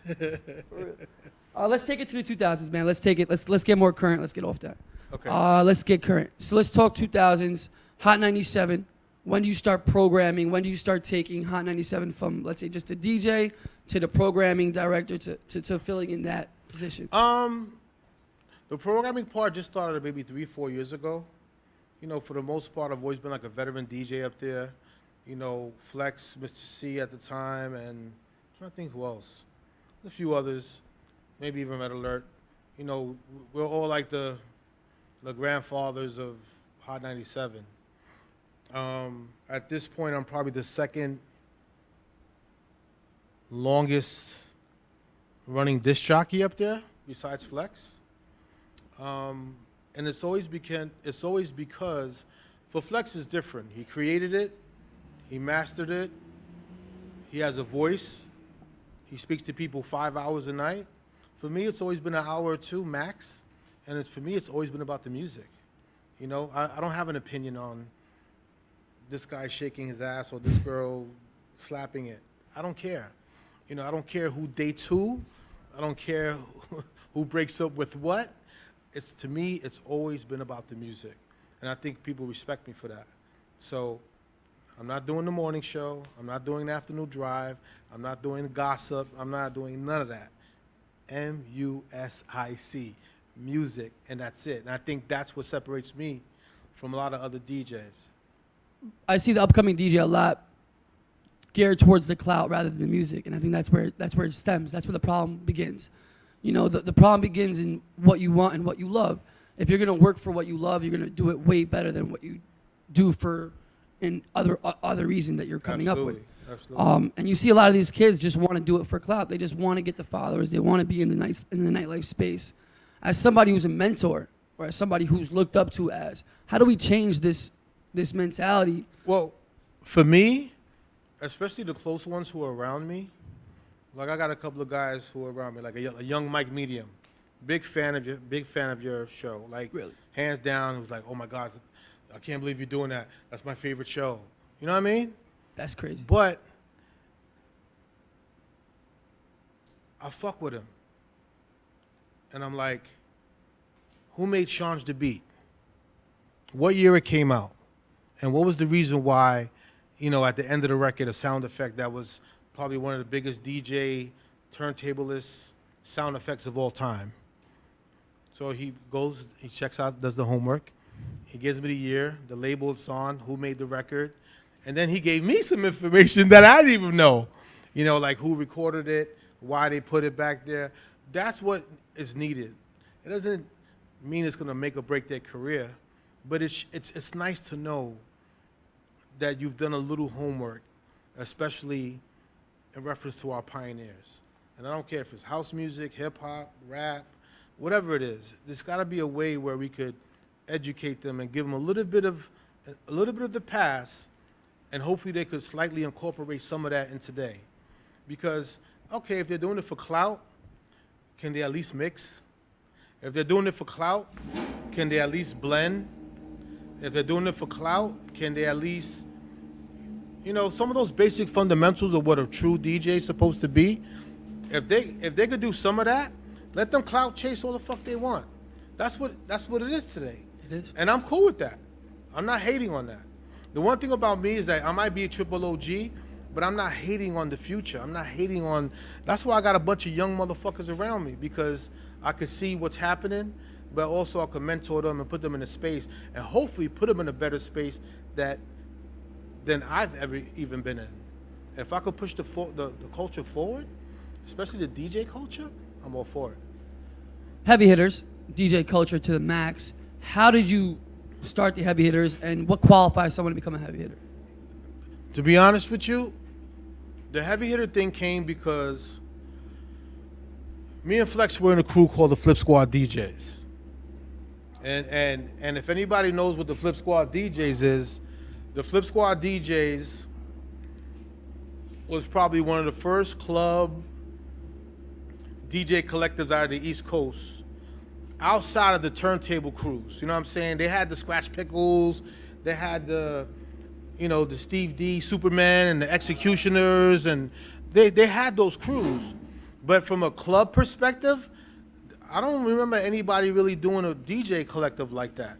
For real. Let's take it to the 2000s, man. Let's take it. Let's get more current. Let's get off that. Okay. Let's get current. So let's talk 2000s. Hot 97. When do you start programming? When do you start taking Hot 97 from, let's say, just a DJ to the programming director to filling in that position? The programming part just started maybe 3-4 years ago. You know, for the most part, I've always been like a veteran DJ up there. You know, Flex, Mr. C at the time, and I'm trying to think who else. A few others, maybe even Red Alert. You know, we're all like the grandfathers of Hot 97. At this point, I'm probably the second longest running disc jockey up there, besides Flex. And it's always because for Flex is different. He created it, he mastered it, he has a voice, he speaks to people 5 hours a night. For me, it's always been an hour or two max, and for me, it's always been about the music. You know, I don't have an opinion on this guy shaking his ass or this girl slapping it. I don't care. You know, I don't care who dates who. I don't care who breaks up with what. To me, it's always been about the music. And I think people respect me for that. So I'm not doing the morning show. I'm not doing the afternoon drive. I'm not doing the gossip. I'm not doing none of that. MUSIC, music, and that's it. And I think that's what separates me from a lot of other DJs. I see the upcoming DJ a lot geared towards the clout rather than the music, and I think that's where it stems. That's where the problem begins. You know, the problem begins in what you want and what you love. If you're gonna work for what you love, you're gonna do it way better than what you do for other reason that you're coming up with. Absolutely. And you see a lot of these kids just want to do it for clout. They just want to get the followers. They want to be in the nightlife space. As somebody who's a mentor or as somebody who's looked up to as, how do we change this mentality? Well, for me, especially the close ones who are around me, like I got a couple of guys who are around me, like a young Mike Medium, big fan of your show, like Really? Hands down, who's like, oh my God, I can't believe you're doing that. That's my favorite show. You know what I mean? That's crazy. But I fuck with him, and I'm like, who made Change the Beat? What year it came out? And what was the reason why, you know, at the end of the record, a sound effect that was probably one of the biggest DJ turntablist sound effects of all time? So he goes, he checks out, does the homework. He gives me the year, the label it's on, who made the record. And then he gave me some information that I didn't even know. You know, like who recorded it, why they put it back there. That's what is needed. It doesn't mean it's going to make or break their career, but it's nice to know that you've done a little homework, especially in reference to our pioneers. And I don't care if it's house music, hip-hop, rap, whatever it is. There's got to be a way where we could educate them and give them a little bit of the past, and hopefully they could slightly incorporate some of that in today. Because, okay, if they're doing it for clout, can they at least mix? If they're doing it for clout, can they at least blend? If they're doing it for clout, can they at least, you know, some of those basic fundamentals of what a true DJ is supposed to be? If they could do some of that, let them clout chase all the fuck they want. That's what it is today. It is. And I'm cool with that. I'm not hating on that. The one thing about me is that I might be a triple OG, but I'm not hating on the future. I'm not hating on, that's why I got a bunch of young motherfuckers around me, because I could see what's happening, but also I could mentor them and put them in a space and hopefully put them in a better space than I've ever even been in. If I could push the culture forward, especially the DJ culture, I'm all for it. Heavy hitters, DJ culture to the max. How did you start the heavy hitters, and what qualifies someone to become a heavy hitter? To be honest with you, the heavy hitter thing came because me and Flex were in a crew called the Flip Squad DJs. And if anybody knows what the Flip Squad DJs is, the Flip Squad DJs was probably one of the first club DJ collectives out of the East Coast outside of the turntable crews. You know what I'm saying? They had the Scratch Pickles, they had the Steve D, Superman, and the Executioners, and they had those crews. But from a club perspective, I don't remember anybody really doing a DJ collective like that.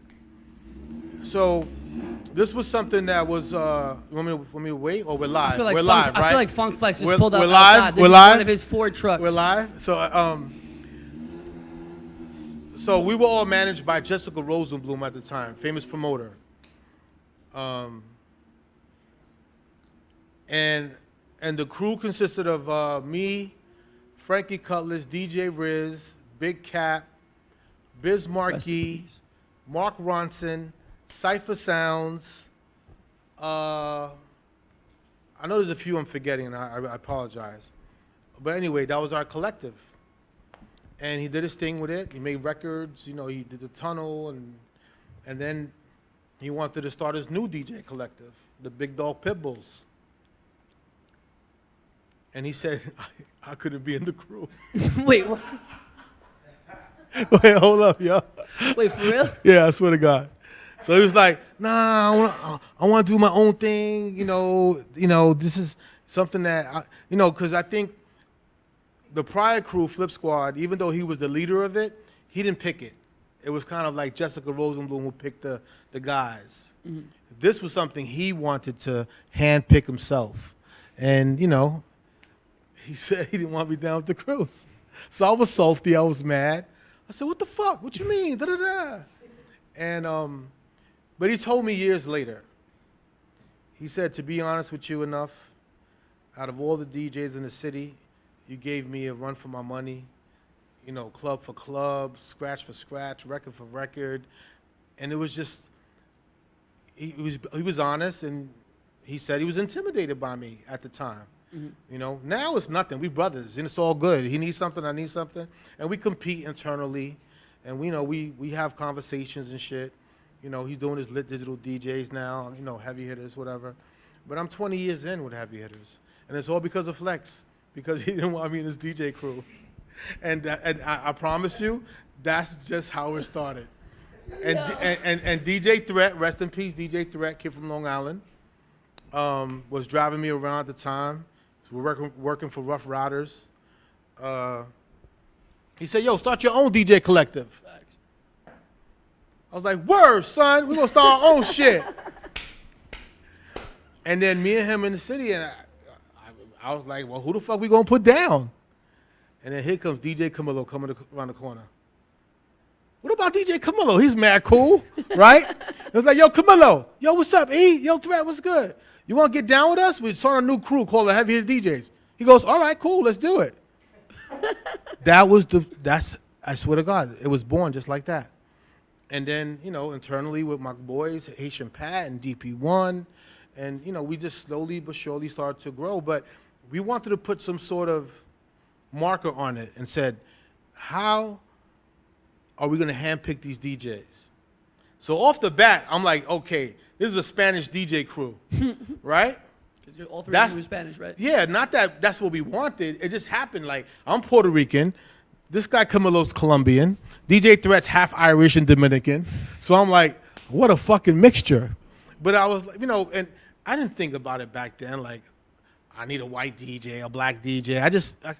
So this was something that was, you want me to wait, or we're live? We're live, right? I feel like Funk Flex just We're- pulled up we're live? outside. This We're is live? one of his Ford trucks. We're live. So we were all managed by Jessica Rosenblum at the time, famous promoter. And the crew consisted of me, Frankie Cutlass, DJ Riz, Big Cap, Biz Marquis, Mark Ronson, Cypher Sounds. I know there's a few I'm forgetting, and I apologize. But anyway, that was our collective. And he did his thing with it. He made records, he did the Tunnel, and then he wanted to start his new DJ collective, the Big Dog Pitbulls. And he said, I couldn't be in the crew. Wait, what? Wait, hold up, yo. Wait, for real? Yeah, I swear to God. So he was like, nah, I want to do my own thing. This is something that, because I think the prior crew, Flip Squad, even though he was the leader of it, he didn't pick it. It was kind of like Jessica Rosenblum who picked the guys. Mm-hmm. This was something he wanted to hand pick himself. And, he said he didn't want me down with the crews. So I was salty. I was mad. I said, what the fuck? What you mean? Da-da-da. And, but he told me years later, he said, to be honest with you, Enuff, out of all the DJs in the city, you gave me a run for my money, club for club, scratch for scratch, record for record. And it was just, he was honest, and he said he was intimidated by me at the time. Mm-hmm. Now it's nothing. We brothers, and it's all good. He needs something, I need something. And we compete internally, and we have conversations and shit. He's doing his lit digital DJs now, heavy hitters, whatever. But I'm 20 years in with heavy hitters. And it's all because of Flex, because he didn't want me in his DJ crew. And I promise you, that's just how it started. And DJ Threat, rest in peace, DJ Threat, kid from Long Island, was driving me around at the time. So we're working for Rough Riders. He said, yo, start your own DJ collective. I was like, word, son, we're going to start our own shit. And then me and him in the city, and I was like, well, who the fuck we going to put down? And then here comes DJ Camilo coming around the corner. What about DJ Camilo? He's mad cool, right? It was like, yo, Camilo, yo, what's up, E? Yo, Threat, what's good? You want to get down with us? We started a new crew called the Heavy Hitter DJs. He goes, all right, cool, let's do it. I swear to God, it was born just like that. And then, internally with my boys, Haitian Pat and DP1, and, we just slowly but surely started to grow. But we wanted to put some sort of marker on it and said, how are we going to handpick these DJs? So off the bat, I'm like, okay, this is a Spanish DJ crew, right? Because all three of you were Spanish, right? Yeah, not that that's what we wanted. It just happened. Like, I'm Puerto Rican. This guy Camilo's Colombian. DJ Threat's half Irish and Dominican. So I'm like, what a fucking mixture. But I was like, and I didn't think about it back then. Like, I need a white DJ, a black DJ. I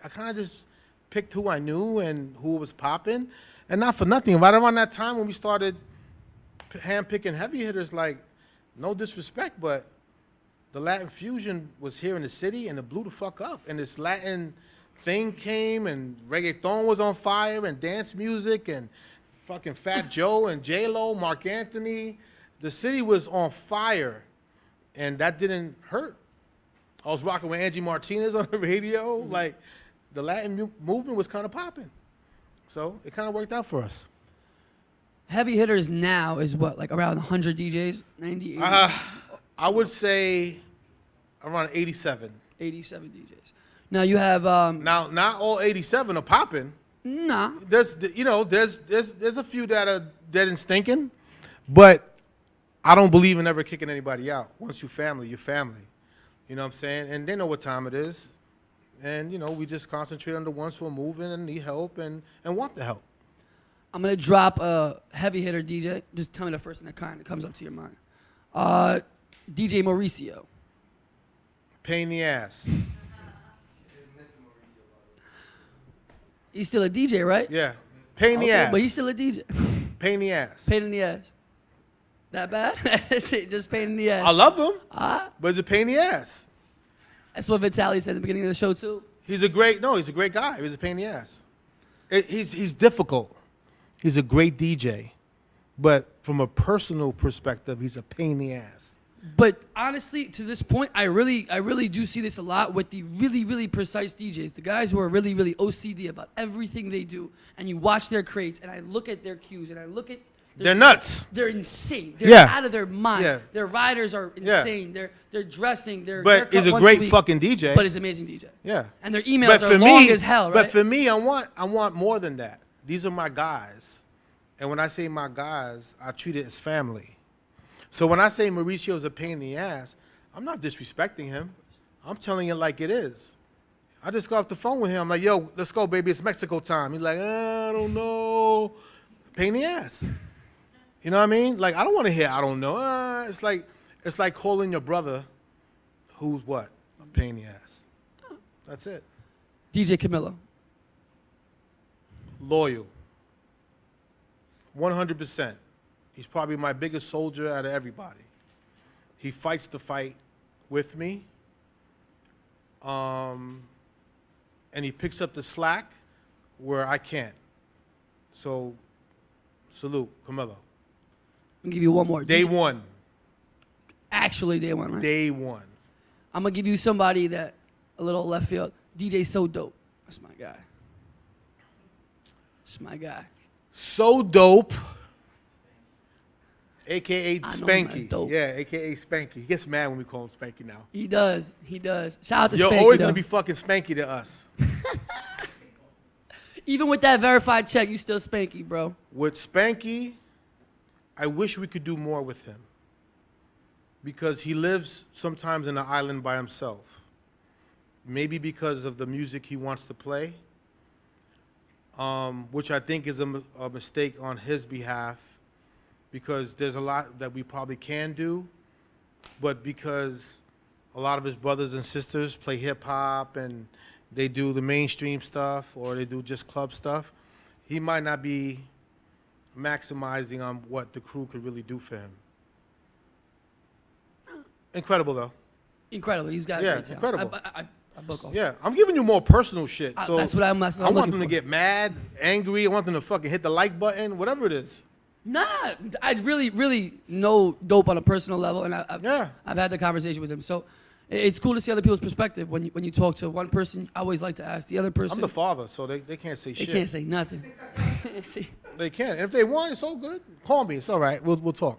kind of just picked who I knew and who was popping. And not for nothing, right around that time when we started hand-picking heavy hitters, like, no disrespect, but the Latin fusion was here in the city, and it blew the fuck up. And this Latin thing came, and reggaeton was on fire, and dance music, and fucking Fat Joe, and J-Lo, Mark Anthony. The city was on fire, and that didn't hurt. I was rocking with Angie Martinez on the radio. Like, the Latin movement was kind of popping. So it kind of worked out for us. Heavy Hitters now is what, like around 100 DJs? 90, 80? I would say around 87. 87 DJs. Now you have... now, not all 87 are popping. Nah. There's a few that are dead and stinking, but I don't believe in ever kicking anybody out. Once you're family, you're family. You know what I'm saying? And they know what time it is. And, you know, we just concentrate on the ones who are moving and need help and want the help. I'm gonna drop a heavy hitter DJ. Just tell me the first thing that kind of comes up to your mind. DJ Mauricio. Pain in the ass. He's still a DJ, right? Yeah. Pain in the Okay, ass. but he's still a DJ. Pain in the ass. Pain in the ass. That bad? That's it, just pain in the ass. I love him, but it's a pain in the ass. That's what Vitaly said at the beginning of the show too. He's a great guy. He's a pain in the ass. He's difficult. He's a great DJ, but from a personal perspective, he's a pain in the ass. But honestly, to this point, I really do see this a lot with the really, really precise DJs, the guys who are really, really OCD about everything they do. And you watch their crates, and I look at their cues, and I look at they're nuts. They're insane. They're out of their mind. Yeah. Their riders are insane. They're dressing. But he's a great fucking DJ. But he's an amazing DJ. Yeah. And their emails are long as hell, right? But for me, I want more than that. These are my guys. And when I say my guys, I treat it as family. So when I say Mauricio's a pain in the ass, I'm not disrespecting him. I'm telling it like it is. I just got off the phone with him. I'm like, yo, let's go, baby. It's Mexico time. He's like, I don't know. Pain in the ass. You know what I mean? Like, I don't want to hear, I don't know. It's like calling your brother who's what? A pain in the ass. That's it. DJ Camilo. Loyal. 100%. He's probably my biggest soldier out of everybody. He fights the fight with me. And he picks up the slack where I can't. So, salute, Camilo. I'm gonna give you one more. Day one. Actually, day one, right? Day one. I'm gonna give you somebody that a little left field. DJ So Dope. That's my guy. That's my guy. So Dope. AKA I know him as Spanky. Dope. Yeah, AKA Spanky. He gets mad when we call him Spanky now. He does. He does. Shout out to You're Spanky. always though. gonna be fucking Spanky to us. Even with that verified check, you still Spanky, bro. With Spanky, I wish we could do more with him. Because he lives sometimes in an island by himself. Maybe because of the music he wants to play, which I think is a mistake on his behalf, because there's a lot that we probably can do, but because a lot of his brothers and sisters play hip-hop and they do the mainstream stuff or they do just club stuff, he might not be maximizing on what the crew could really do for him. Incredible, though. Incredible. He's got Yeah, great talent. incredible. I book off. Yeah, I'm giving you more personal shit. So that's what I'm I want looking them to for. get mad, angry. I want them to fucking hit the like button, whatever it is. Nah, I really know Dope on a personal level, and I've had the conversation with him. So it's cool to see other people's perspective. When you talk to one person, I always like to ask the other person. I'm the father, so they can't say They shit. can't say nothing. They can't. If they want, it's all good. Call me. It's all right. We'll talk.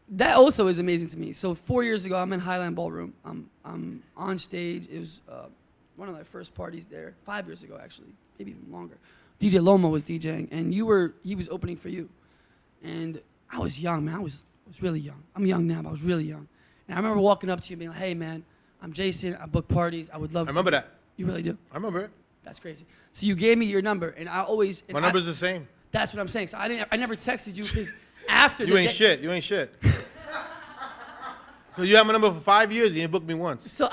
That also is amazing to me. So 4 years ago, I'm in Highland Ballroom. I'm on stage. It was one of my first parties there. 5 years ago, actually, maybe even longer. DJ Loma was DJing, and he was opening for you. And I was young, man. I was really young. I'm young now, but I was really young. And I remember walking up to you and being like, hey, man, I'm Jason. I book parties. I would love to. I remember that. You really do? I remember it. That's crazy. So you gave me your number, and I always... My number's the same. That's what I'm saying. So I never texted you because after You ain't shit. You ain't shit. Because you had my number for 5 years, you ain't booked me once. So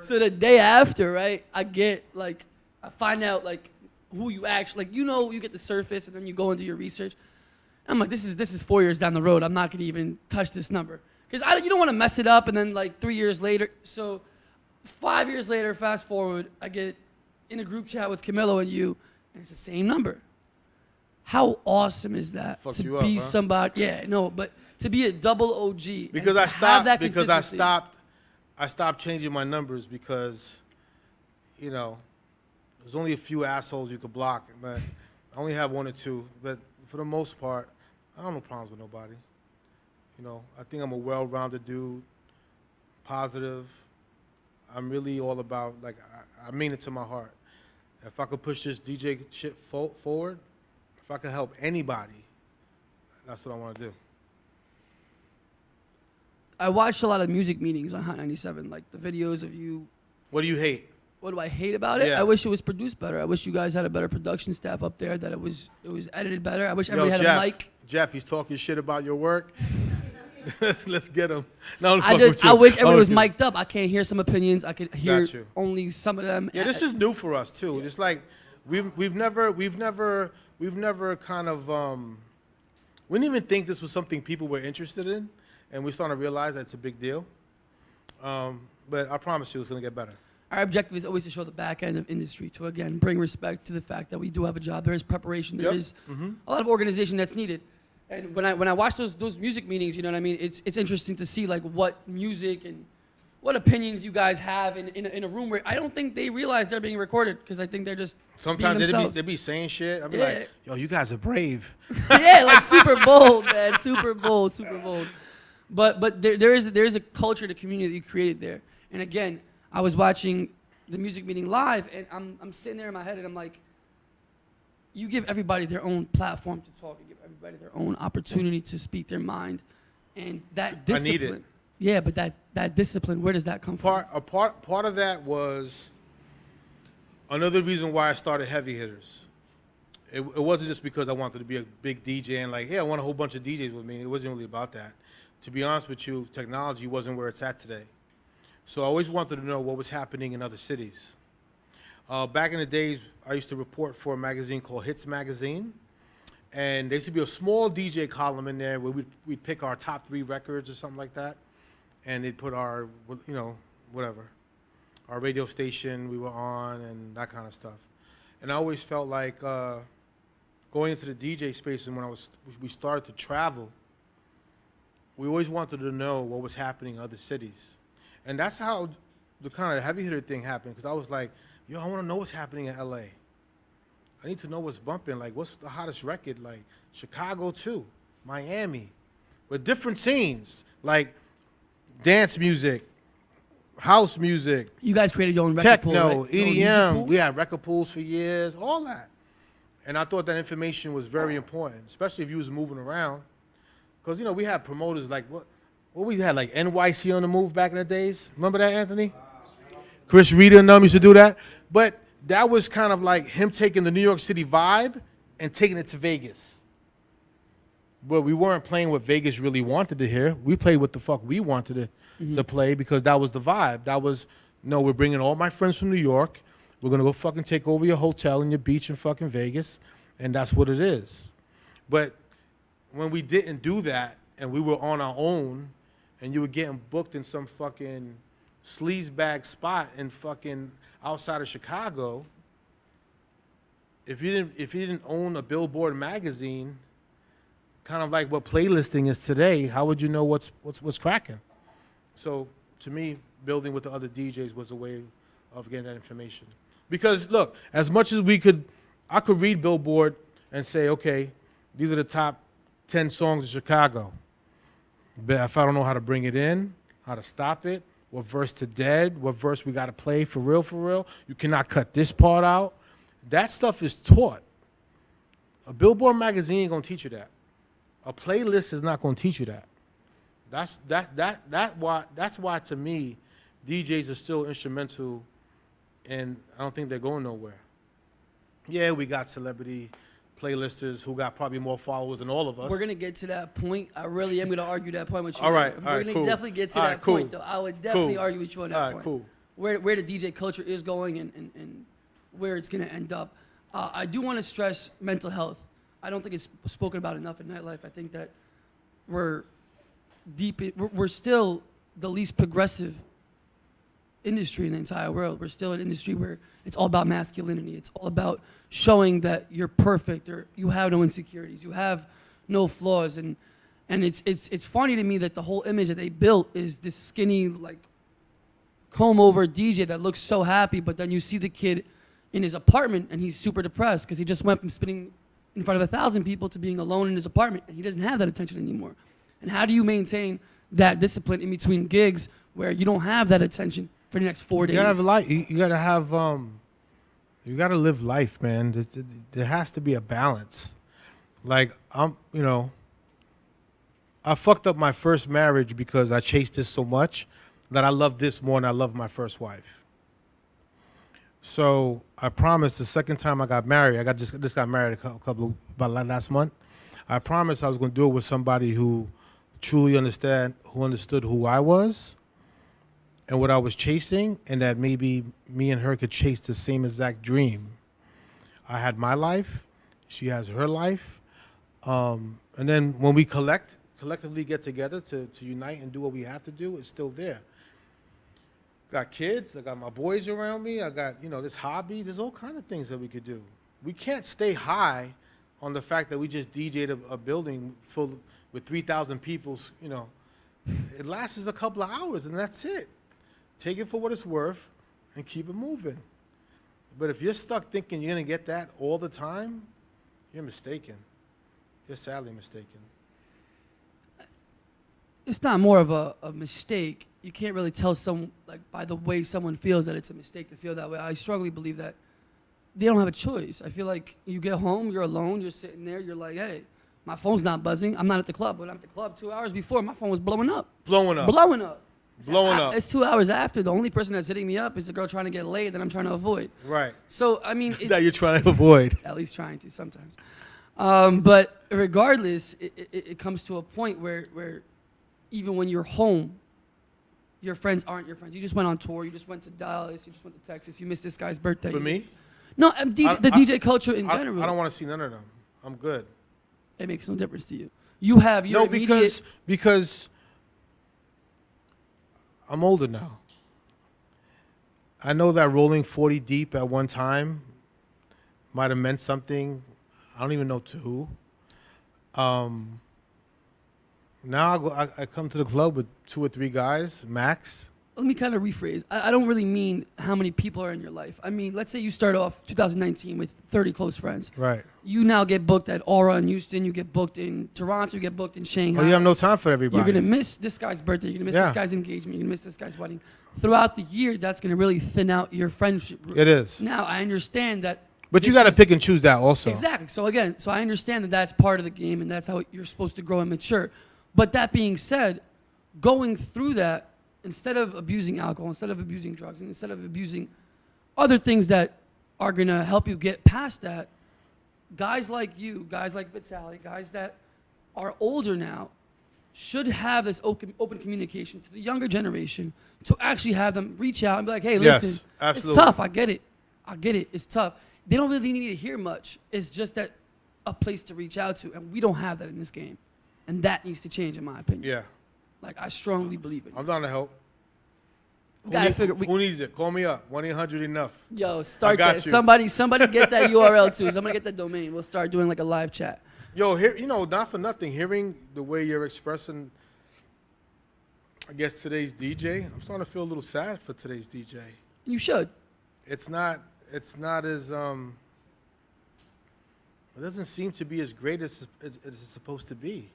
so the day after, right, I find out, like, who you actually, like, you get the surface, and then you go and do your research. I'm like, this is 4 years down the road. I'm not going to even touch this number. Because you don't want to mess it up, and then, like, 3 years later. So 5 years later, fast forward, I get in a group chat with Camilo and you, and it's the same number. How awesome is that? Fucked to you up, be huh? somebody, yeah, no, but to be a double OG. Because and to have that consistency. I stopped changing my numbers because, there's only a few assholes you could block, but I only have one or two. But for the most part, I don't have no problems with nobody. I think I'm a well-rounded dude, positive. I'm really all about, like, I mean it to my heart. If I could push this DJ shit forward, if I could help anybody, that's what I want to do. I watched a lot of music meetings on Hot 97, like the videos of you. What do you hate? What do I hate about it? Yeah. I wish it was produced better. I wish you guys had a better production staff up there. That it was edited better. I wish everybody had a mic. Jeff, he's talking shit about your work. Let's get him. No, I wish everyone was mic'd up. I can't hear some opinions. I could hear only some of them. Yeah, this is new for us too. It's like we've never kind of we didn't even think this was something people were interested in, and we're starting to realize that it's a big deal. But I promise you, it's gonna get better. Our objective is always to show the back end of industry, to again bring respect to the fact that we do have a job. There is preparation. There is a lot of organization that's needed. And when I watch those music meetings, you know what I mean. It's interesting to see like what music and what opinions you guys have in a room where I don't think they realize they're being recorded, because I think they're just sometimes they be saying shit. I'll be like, yo, you guys are brave. Yeah, like super bold, man, super bold. But there is a culture, the community that you created there. And again, I was watching the music meeting live, and I'm sitting there in my head, and I'm like, you give everybody their own platform to talk, you give everybody their own opportunity to speak their mind, and that discipline. I need it. Yeah, but that discipline, where does that come from? Part of that was another reason why I started Heavy Hitters. It wasn't just because I wanted to be a big DJ and like, hey, I want a whole bunch of DJs with me. It wasn't really about that. To be honest with you, technology wasn't where it's at today. So I always wanted to know what was happening in other cities. Back in the days, I used to report for a magazine called Hits Magazine. And there used to be a small DJ column in there where we'd pick our top 3 records or something like that. And they'd put our, you know, whatever, our radio station we were on and that kind of stuff. And I always felt like going into the DJ space, and when we started to travel, we always wanted to know what was happening in other cities. And that's how the kind of heavy hitter thing happened, because I was like, yo, I want to know what's happening in LA. I need to know what's bumping, like what's the hottest record, like Chicago too, Miami, with different scenes, like dance music, house music. You guys created your own record pool, techno, right? EDM. We had record pools for years, all that. And I thought that information was very important, especially if you was moving around. Because, you know, we had promoters like, what we had, like NYC on the Move back in the days. Remember that, Anthony? Chris Rita and them used to do that. But that was kind of like him taking the New York City vibe and taking it to Vegas. But we weren't playing what Vegas really wanted to hear. We played what the fuck we wanted to play, because that was the vibe. That was, no, we're bringing all my friends from New York. We're going to go fucking take over your hotel and your beach in fucking Vegas. And that's what it is. But when we didn't do that and we were on our own and you were getting booked in some fucking sleazebag spot in fucking outside of Chicago, if you didn't own a Billboard magazine, kind of like what playlisting is today, how would you know what's cracking? So to me, building with the other DJs was a way of getting that information. Because look, as much as I could read Billboard and say, okay, these are the top 10 songs in Chicago. But if I don't know how to bring it in, how to stop it, what verse to dead, what verse we got to play for real, you cannot cut this part out. That stuff is taught. A Billboard magazine ain't gonna teach you that. A playlist is not gonna teach you that. That's why to me, DJs are still instrumental, and I don't think they're going nowhere. Yeah, we got celebrity playlisters who got probably more followers than all of us. We're gonna get to that point. I really am gonna argue that point with you. All right, we're gonna cool. definitely get to that point, though. I would definitely argue with you on that point. Cool. Where the DJ culture is going and where it's gonna end up. I do want to stress mental health. I don't think it's spoken about enough in nightlife. I think that we're still the least progressive industry in the entire world. We're still an industry where it's all about masculinity. It's all about showing that you're perfect or you have no insecurities, you have no flaws, and it's funny to me that the whole image that they built is this skinny, like, comb over DJ that looks so happy, but then you see the kid in his apartment and he's super depressed because he just went from spinning in front of 1,000 people to being alone in his apartment, and he doesn't have that attention anymore. And how do you maintain that discipline in between gigs where you don't have that attention for the next 4 days? You gotta have life. You gotta have. You gotta live life, man. There has to be a balance. Like I fucked up my first marriage because I chased this so much that I love this more than I love my first wife. So I promised the second time I got married, just got married about last month. I promised I was going to do it with somebody who truly understood who I was and what I was chasing, and that maybe me and her could chase the same exact dream. I had my life, she has her life, and then when we collectively get together to unite and do what we have to do, it's still there. Got kids, I got my boys around me, I got, this hobby, there's all kind of things that we could do. We can't stay high on the fact that we just DJ'd a building full with 3,000 people, It lasts a couple of hours and that's it. Take it for what it's worth and keep it moving. But if you're stuck thinking you're gonna get that all the time, you're mistaken. You're sadly mistaken. It's not more of a mistake. You can't really tell by the way someone feels that it's a mistake to feel that way. I strongly believe that they don't have a choice. I feel like you get home, you're alone, you're sitting there, you're like, hey, my phone's not buzzing. I'm not at the club. When I'm at the club 2 hours before, my phone was blowing up. Blowing up. It's 2 hours after. The only person that's hitting me up is the girl trying to get laid that I'm trying to avoid. Right. So, I mean, that you're trying to avoid. At least trying to sometimes. But regardless, it comes to a point where even when you're home, your friends aren't your friends. You just went on tour. You just went to Dallas. You just went to Texas. You missed this guy's birthday. For me? No, the DJ culture in general. I don't want to see none of them. I'm good. It makes no difference to you. You have your immediate... because I'm older now. I know that rolling 40 deep at one time might have meant something. I don't even know to who. Now I come to the club with 2 or 3 guys, max. Let me kind of rephrase. I don't really mean how many people are in your life. I mean, let's say you start off 2019 with 30 close friends. Right. You now get booked at Aura in Houston. You get booked in Toronto. You get booked in Shanghai. Oh, you have no time for everybody. You're going to miss this guy's birthday. You're going to miss this guy's engagement. You're going to miss this guy's wedding. Throughout the year, that's going to really thin out your friendship group. It is. Now, I understand that. But you got to pick and choose that also. Exactly. So I understand that that's part of the game and that's how you're supposed to grow and mature. But that being said, going through that, instead of abusing alcohol, instead of abusing drugs, and instead of abusing other things that are going to help you get past that, guys like you, guys like Vitaly, guys that are older now, should have this open communication to the younger generation to actually have them reach out and be like, hey, listen, it's tough. I get it. It's tough. They don't really need to hear much. It's just that a place to reach out to, and we don't have that in this game. And that needs to change, in my opinion. Yeah. Like, I strongly believe it. I'm down to help. Who needs it? Call me up. 1-800-ENUFF. Yo, start got that. you. Somebody get that URL too. Somebody get that domain. We'll start doing like a live chat. Yo, not for nothing. Hearing the way you're expressing, I guess, today's DJ, I'm starting to feel a little sad for today's DJ. You should. It's not as it doesn't seem to be as great as it's supposed to be.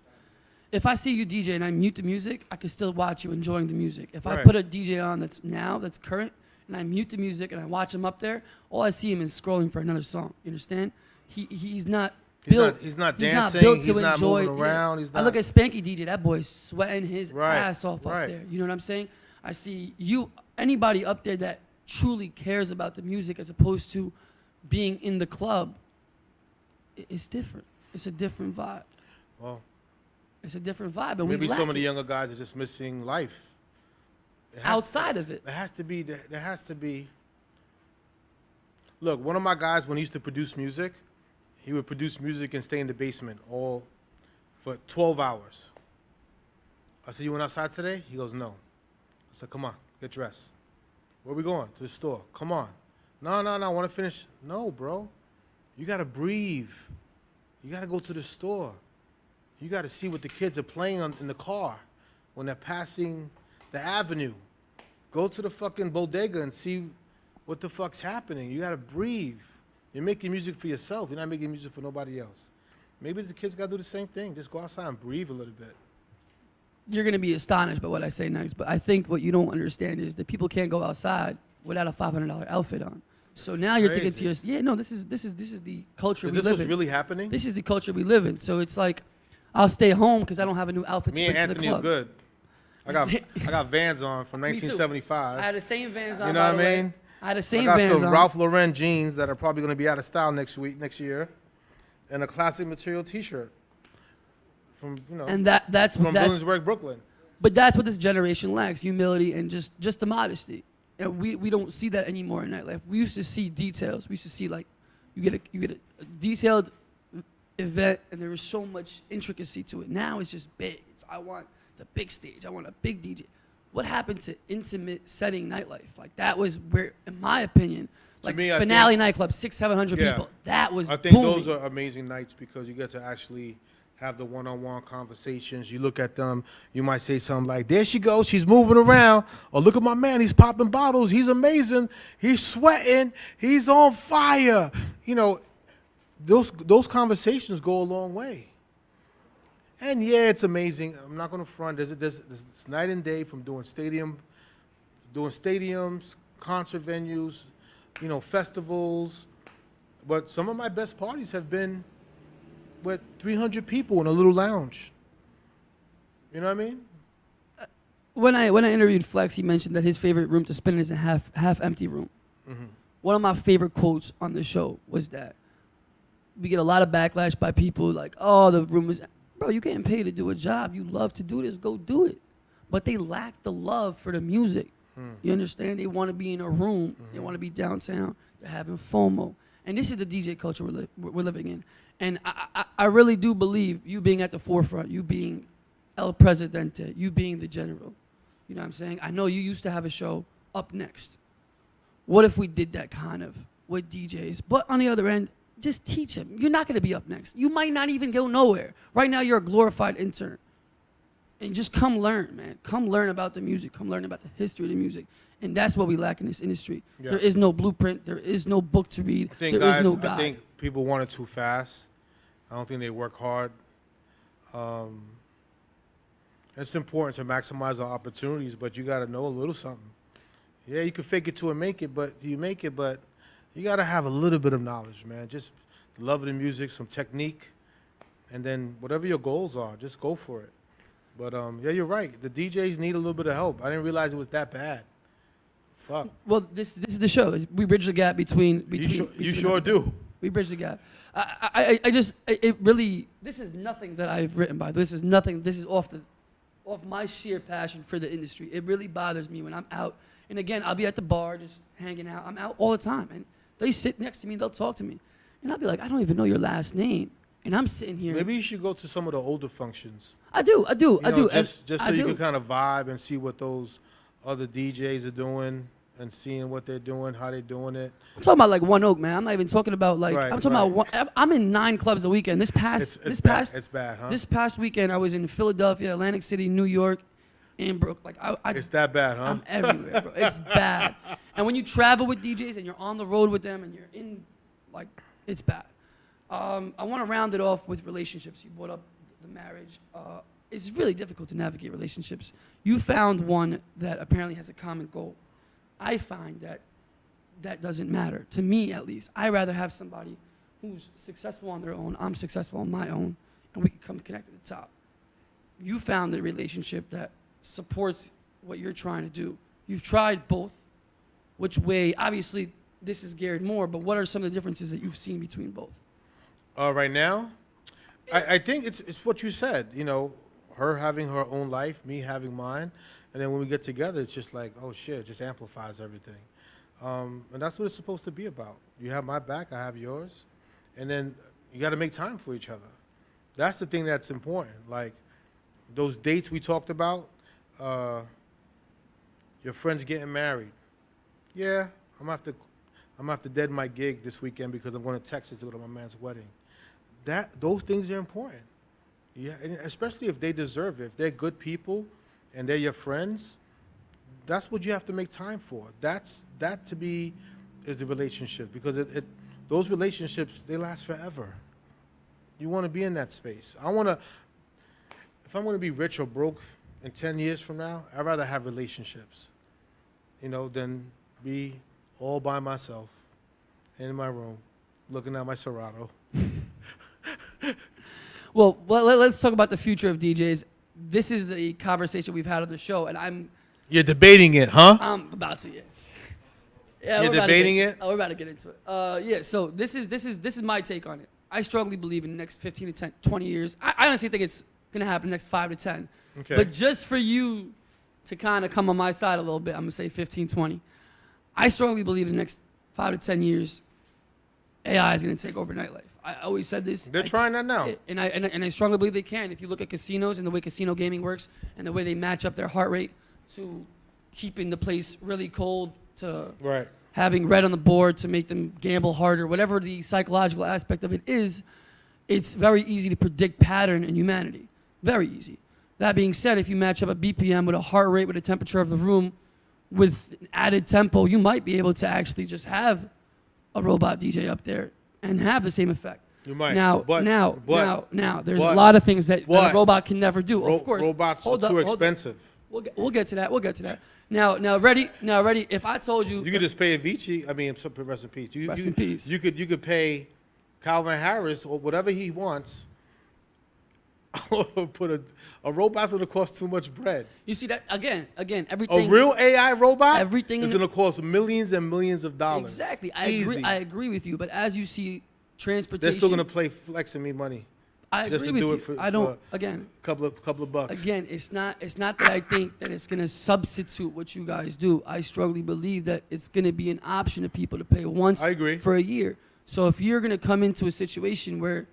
If I see you DJ and I mute the music, I can still watch you enjoying the music. If I put a DJ on that's current, and I mute the music and I watch him up there, all I see him is scrolling for another song. You understand? He's not built. He's not He's dancing. not built He's to not enjoy. moving around. I look at Spanky DJ. That boy's sweating his ass off up Right. there. You know what I'm saying? I see anybody up there that truly cares about the music as opposed to being in the club. It's different. It's a different vibe. Well, it's a different vibe, and maybe we some of the younger guys are just missing life. Outside of it. There has to be. Look, one of my guys, when he used to produce music, he would produce music and stay in the basement all for 12 hours. I said, you went outside today? He goes, no. I said, come on, get dressed. Where are we going? To the store. Come on. No, I want to finish. No, bro. You got to breathe. You got to go to the store. You got to see what the kids are playing in the car when they're passing the avenue. Go to the fucking bodega and see what the fuck's happening. You got to breathe. You're making music for yourself. You're not making music for nobody else. Maybe the kids got to do the same thing. Just go outside and breathe a little bit. You're going to be astonished by what I say next, but I think what you don't understand is that people can't go outside without a $500 outfit on. So That's now you're crazy. thinking to yourself, this is the culture we This live was in. really happening? This is the culture we live in. So it's like, I'll stay home because I don't have a new outfit Me to and bring to the Anthony are club. good. I got Vans on from Me too. 1975. I had the same Vans on. You know by what the I way. mean? I had the I same got Vans some on. Ralph Lauren jeans that are probably going to be out of style next year, and a classic material T-shirt from And that's from Williamsburg, Brooklyn. But that's what this generation lacks: humility and just the modesty. And we don't see that anymore in nightlife. We used to see details. We used to see like you get a detailed event, and there was so much intricacy to it. Now it's just big. I want the big stage. I want a big DJ. What happened to intimate setting nightlife? Like that was where, in my opinion, like me, I Finale think- nightclub, 600-700 Yeah. people. That was I think booming. those are amazing nights because you get to actually have the one-on-one conversations. You look at them, you might say something like, there she goes, she's moving around. Or look at my man, he's popping bottles, he's amazing, he's sweating, he's on fire. You know, those conversations go a long way. And yeah, it's amazing. I'm not gonna front. There's night and day from doing stadiums, concert venues, festivals. But some of my best parties have been with 300 people in a little lounge. You know what I mean? When I interviewed Flex, he mentioned that his favorite room to spin is a half empty room. Mm-hmm. One of my favorite quotes on the show was that we get a lot of backlash by people like, oh, the room is, bro, you're getting paid to do a job. You love to do this, go do it. But they lack the love for the music. You understand? They want to be in a room. They want to be downtown. They're having FOMO. And this is the DJ culture we're living in. And I really do believe you being at the forefront, you being El Presidente, you being the general. You know what I'm saying? I know you used to have a show, Up Next. What if we did that kind of with DJs? But on the other end, just teach them. You're not going to be up next. You might not even go nowhere. Right now, you're a glorified intern. And just come learn, man. Come learn about the music. Come learn about the history of the music. And that's what we lack in this industry. Yeah. There is no bluept. There is no book to read. I think, There is guys, no guide. I think people want it too fast. I don't think they work hard. It's important to maximize our opportunities, but you got to know a little something. Yeah, you can fake it till and make it, but do you make it? But you got to have a little bit of knowledge, man. Just love of the music, some technique, and then whatever your goals are, just go for it. But yeah, you're right. The DJs need a little bit of help. I didn't realize it was that bad. Fuck. Well, this is the show. We bridge the gap between You sure do. We bridge the gap. It really, this is nothing that I've written by. This is nothing. This is off my sheer passion for the industry. It really bothers me when I'm out. And again, I'll be at the bar just hanging out. I'm out all the time. And they sit next to me and they'll talk to me. And I'll be like, I don't even know your last name. And I'm sitting here. Maybe you should go to some of the older functions. I do. Just so you can kind of vibe and see what those other DJs are doing and seeing what they're doing, how they're doing it. I'm talking about like One Oak, man. I'm not even talking about like, Right, I'm talking about, I'm in 9 clubs a weekend. It's bad, huh? This past weekend, I was in Philadelphia, Atlantic City, New York, and Brooklyn. Like, It's that bad, huh? I'm everywhere, bro. It's bad. And when you travel with DJs and you're on the road with them and you're in, like, it's bad. I want to round it off with relationships. You brought up the marriage. It's really difficult to navigate relationships. You found one that apparently has a common goal. I find that doesn't matter, to me at least. I'd rather have somebody who's successful on their own, I'm successful on my own, and we can come connect at the top. You found a relationship that supports what you're trying to do. You've tried both. Which way, obviously, this is geared more, but what are some of the differences that you've seen between both? Right now, I think it's what you said. Her having her own life, me having mine, and then when we get together, it's just like, oh shit, it just amplifies everything. And that's what it's supposed to be about. You have my back, I have yours, and then you got to make time for each other. That's the thing that's important. Like those dates we talked about, your friends getting married. Yeah, I'm gonna have to dead my gig this weekend because I'm going to Texas to go to my man's wedding. Those things are important. Yeah, and especially if they deserve it. If they're good people and they're your friends, that's what you have to make time for. That to me is the relationship, because those relationships, they last forever. You want to be in that space. If I'm going to be rich or broke in 10 years from now, I'd rather have relationships, than be all by myself in my room looking at my Serato. Well, let's talk about the future of DJs. This is the conversation we've had on the show, and You're debating it, huh? I'm about to. Yeah, You're we're about to debating get- it? Oh, we're about to get into it. Yeah. So this is my take on it. I strongly believe in the next 15 to 10, 20 years. I honestly think it's gonna happen in the next 5 to 10. Okay. But just for you to kind of come on my side a little bit, I'm gonna say 15, 20. I strongly believe in the next 5 to 10 years, AI is gonna take over nightlife. I always said this. They're trying that now. And I strongly believe they can. If you look at casinos and the way casino gaming works and the way they match up their heart rate to keeping the place really cold to Right. having red on the board to make them gamble harder, whatever the psychological aspect of it is, it's very easy to predict pattern in humanity. Very easy. That being said, if you match up a BPM with a heart rate, with a temperature of the room, with added tempo, you might be able to actually just have a robot DJ up there and have the same effect. You might. Now, But- there's a lot of things that a robot can never do. Of course, robots are hold up, too hold up. expensive. We'll get to that. We'll get to that. Now, ready. If I told you, You could just pay Avicii. I mean, rest in peace. Rest in peace. You could pay Calvin Harris or whatever he wants. Put a robot's gonna cost too much bread. you see that again, A everything. real AI robot, Everything is in gonna cost millions and millions of dollars. Exactly. Easy. I agree with you. But as you see, They're transportation. still gonna play flexing me money. I just agree to with do you. it for I don't. for Again, couple of bucks. again, it's not that I think that it's gonna substitute what you guys do. I strongly believe that it's gonna be an option to people to pay once I agree. for a year. So if you're gonna come into a situation where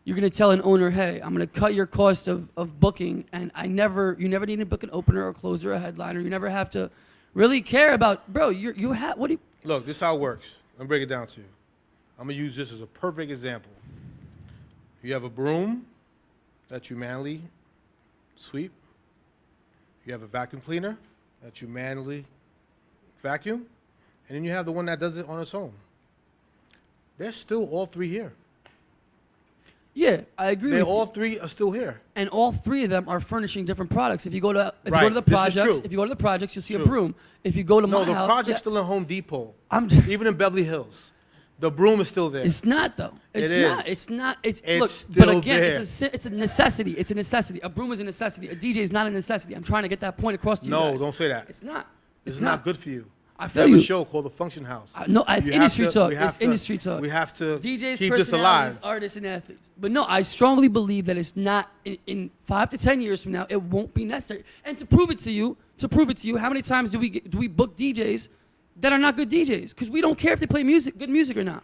you're gonna tell an owner, hey, I'm gonna cut your cost of booking, and you never need to book an opener or closer or a headliner. You never have to really care about, bro. You have what do you? Look, this is how it works. Let me break it down to you. I'm gonna use this as a perfect example. You have a broom that you manually sweep. You have a vacuum cleaner that you manually vacuum. And then you have the one that does it on its own. They're still all three here. Yeah, I agree They with all you. three are still here. And all three of them are furnishing different products. If you go to the This is projects, true. you'll see a True. broom. If you go to No, my the house, project's yeah, still in Home Depot. I'm Even in Beverly Hills. The broom is still there. It's not though. It's It not. is. It's not. It's It's look. still But again, there. it's a necessity. It's a necessity. A broom is a necessity. A DJ is not a necessity. I'm trying to get that point across to you No, guys. don't say that. It's not. It's not good for you. I We feel have you. a show called the Funktion House. No, it's You industry have to- talk. we have It's to- industry talk. We have to DJs, keep this personalities, alive. artists, and athletes. But no, I strongly believe that it's not in 5 to 10 years from now. It won't be necessary. And to prove it to you, how many times do we book DJs that are not good DJs? Because we don't care if they play good music or not.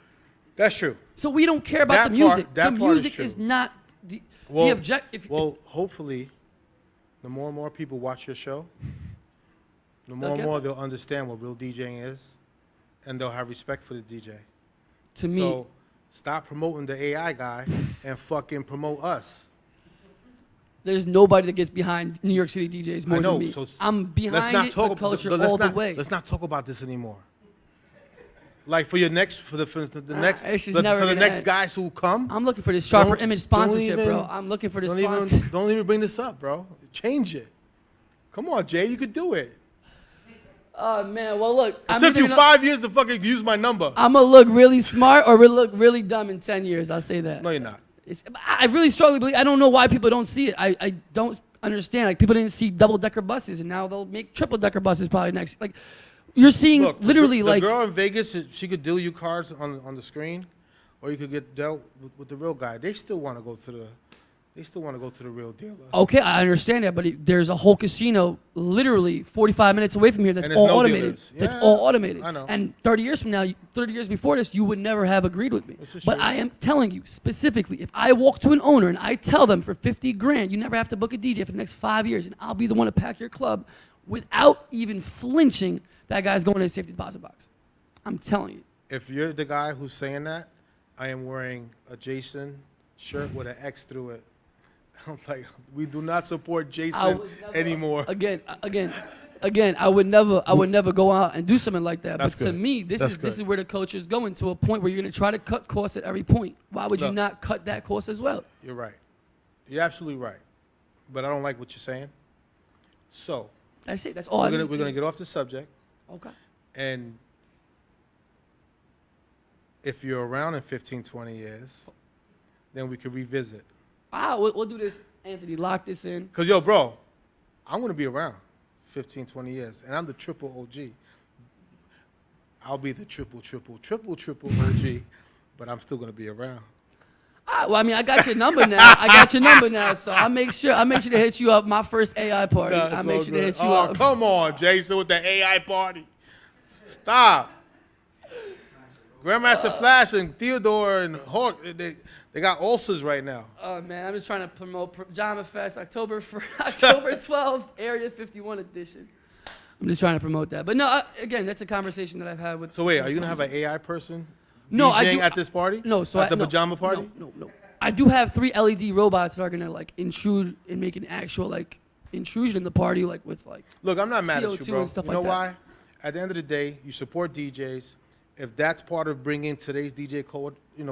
That's true. So we don't care about That the music. part- that The part is music is true. not the Well, objective. well, hopefully, the more and more people watch your show, the more and get more that. they'll understand what real DJing is, and they'll have respect for the DJ. To me, So stop promoting the AI guy and fucking promote us. there's nobody that gets behind New York City DJs more I know. than me. So I'm let's behind not it, talk the culture but let's all not, the way. Let's not talk about this anymore. Like for your next, for the next, it's just for never the gonna next end. guys who come. I'm looking for this sharper Don't- image don't sponsorship, even- bro. I'm looking for this Don't sponsor. don't even bring this up, bro. Change it. Come on, Jay, you could do it. Oh man, well look, It took you 5 years to fucking use my number. I'm gonna look really smart or look really dumb in 10 years. I'll say that. No, you're not. I really strongly believe. I don't know why people don't see it. I don't understand. Like people didn't see double-decker buses, and now they'll make triple-decker buses probably next. Like you're seeing Look, literally the like girl in Vegas, she could deal you cards on the screen, or you could get dealt with the real guy. They still want to go to the real dealer. okay, I understand that, but there's a whole casino literally 45 minutes away from here that's And there's all no automated. dealers. That's Yeah, all automated. I know. And 30 years from now, 30 years before this, you would never have agreed with me. This is But true. I am telling you specifically, if I walk to an owner and I tell them for 50 grand, you never have to book a DJ for the next 5 years, and I'll be the one to pack your club without even flinching, that guy's going in a safety deposit box. I'm telling you. If you're the guy who's saying that, I am wearing a Jason shirt with an X through it. I'm like, we do not support I Jason would never- anymore. Again, I would never go out and do something like that. That's But to good. me, this That's is good. where the culture is going, to a point where you're going to try to cut costs at every point. Why would you Look. not cut that cost as well? You're right. You're absolutely right. But I don't like what you're saying. So That's it. That's all I we're need. gonna get off the subject. Okay. And if you're around in 15, 20 years, then we could revisit. We'll do this, Anthony. Lock this in. Because, yo, bro, I'm going to be around 15, 20 years, and I'm the triple OG. I'll be the triple OG, but I'm still going to be around. Well, I mean, I got your number now. So I'll make sure to hit you up. My first AI party. I'll make sure to hit you up. Come on, Jason, with the AI party. Stop. Grandmaster Flash and Theodore and Hawk, they got ulcers right now. Oh man, I'm just trying to promote Pajama Fest, October 12th, Area 51 edition. I'm just trying to promote that. But no, again, that's a conversation that I've had with. So wait, are you gonna have an AI person? No, DJing at this party? No, so at the pajama party? No. I do have 3 LED robots that are gonna like intrude and make an actual like intrusion in the party, like with like. Look, I'm not mad at you, CO2 bro. and stuff You know like that. why? At the end of the day, you support DJs. If that's part of bringing today's DJ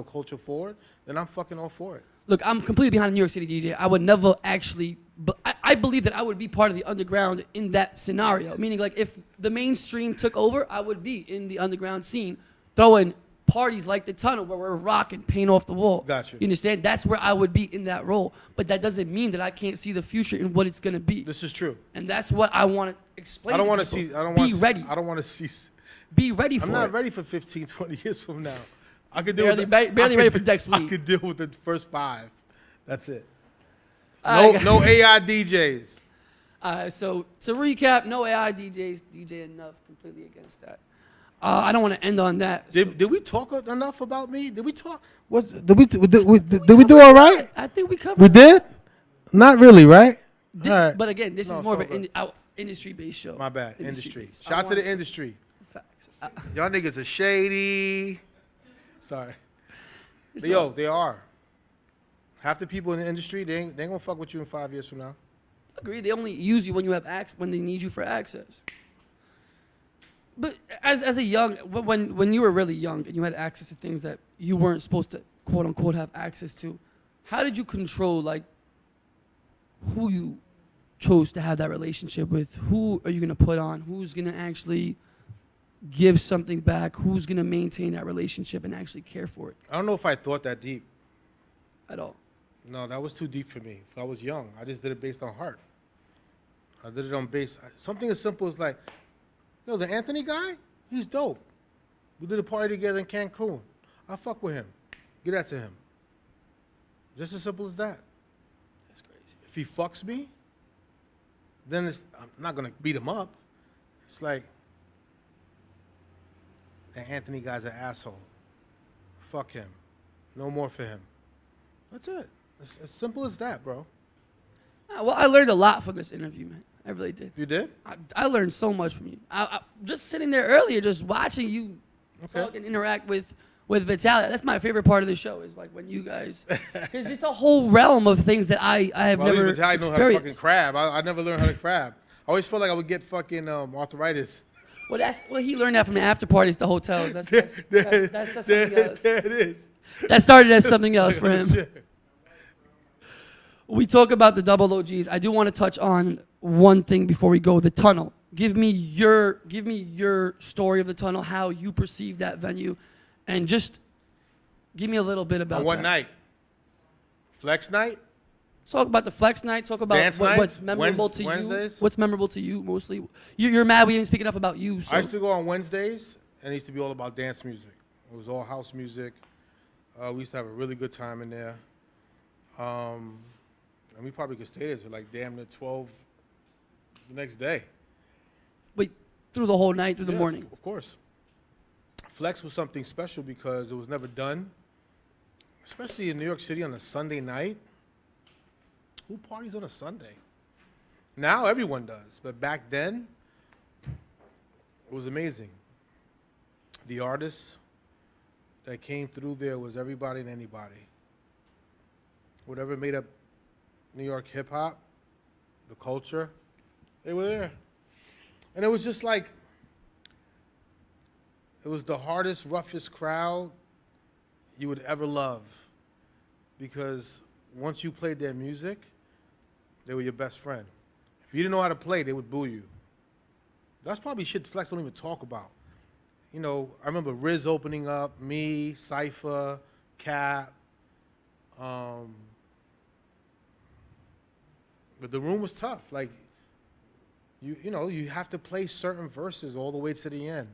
culture forward, then I'm fucking all for it. Look, I'm completely behind a New York City DJ. I would never actually, but I believe that I would be part of the underground in that scenario. Meaning, like, if the mainstream took over, I would be in the underground scene, throwing parties like the Tunnel where we're rocking paint off the wall. Gotcha. You understand? That's where I would be in that role. But that doesn't mean that I can't see the future in what it's gonna be. This is true. And that's what I want to explain. I don't want to see. ready. I don't want to see. Be ready for it. I'm not ready for 15, 20 years from now. I could deal barely ready for next week. I could deal with the first 5. That's it. All right, No AI DJs. So to recap, no AI DJs. DJ Enuff, completely against that. I don't want to end on that. Did we talk enough about me? Did we talk? Did we do all right? I think we covered. We did? Not really, right? All right. But again, this No, is more of it's all an industry-based show. My bad. Industry. Industry-based. Shout out to the industry. Facts. Y'all niggas are shady. Sorry. It's But yo, they are. Half the people in the industry, they ain't gonna fuck with you in 5 years from now. Agree. They only use you when you have when they need you for access. But as a young, when you were really young and you had access to things that you weren't supposed to quote unquote have access to, how did you control like who you chose to have that relationship with? Who are you gonna put on? Who's gonna actually give something back? Who's gonna maintain that relationship and actually care for it I don't know if I thought that deep. at all? No, that was too deep for me. I was young. I just did it based on heart. I did it on something as simple as like, yo, the Anthony guy, he's dope. We did a party together in Cancun. I fuck with him. Get that to him. Just as simple as that. That's crazy. If he fucks me, then I'm not gonna beat him up. It's like, the Anthony guy's an asshole. Fuck him. No more for him. That's it. It's as simple as that, bro. Well, I learned a lot from this interview, man. I really did. You did? I learned so much from you. I just sitting there earlier, just watching you talk and interact with Vitalia. That's my favorite part of the show. Is like when you guys, because it's a whole realm of things that I have never Vitalia know how to experienced. fucking crab. I never learned how to crab. I always felt like I would get fucking arthritis. Well, he learned that from the after parties, the hotels. That's something else. There it is. That started as something else for him. We talk about the double OGs. I do want to touch on one thing before we go. The Tunnel. Give me your story of the Tunnel, how you perceive that venue, and just give me a little bit about On what that. night? Flex night? Talk about the Flex night. Talk about Dance what's nights? memorable to Wednesdays? you. What's memorable to you mostly? You're mad we didn't speak enough about you. So. I used to go on Wednesdays, and it used to be all about dance music. It was all house music. We used to have a really good time in there. And we probably could stay there till like damn near 12 the next day. Wait, through the whole night, through the morning. Of course. Flex was something special because it was never done, especially in New York City on a Sunday night. Who parties on a Sunday? Now everyone does, but back then, it was amazing. The artists that came through there was everybody and anybody. Whatever made up New York hip hop, the culture, they were there. And it was just like, it was the hardest, roughest crowd you would ever love. Because once you played their music, they were your best friend. If you didn't know how to play, they would boo you. That's probably shit Flex don't even talk about. You know, I remember Riz opening up, me, Cypher, Cap, But the room was tough. Like, you know, you have to play certain verses all the way to the end.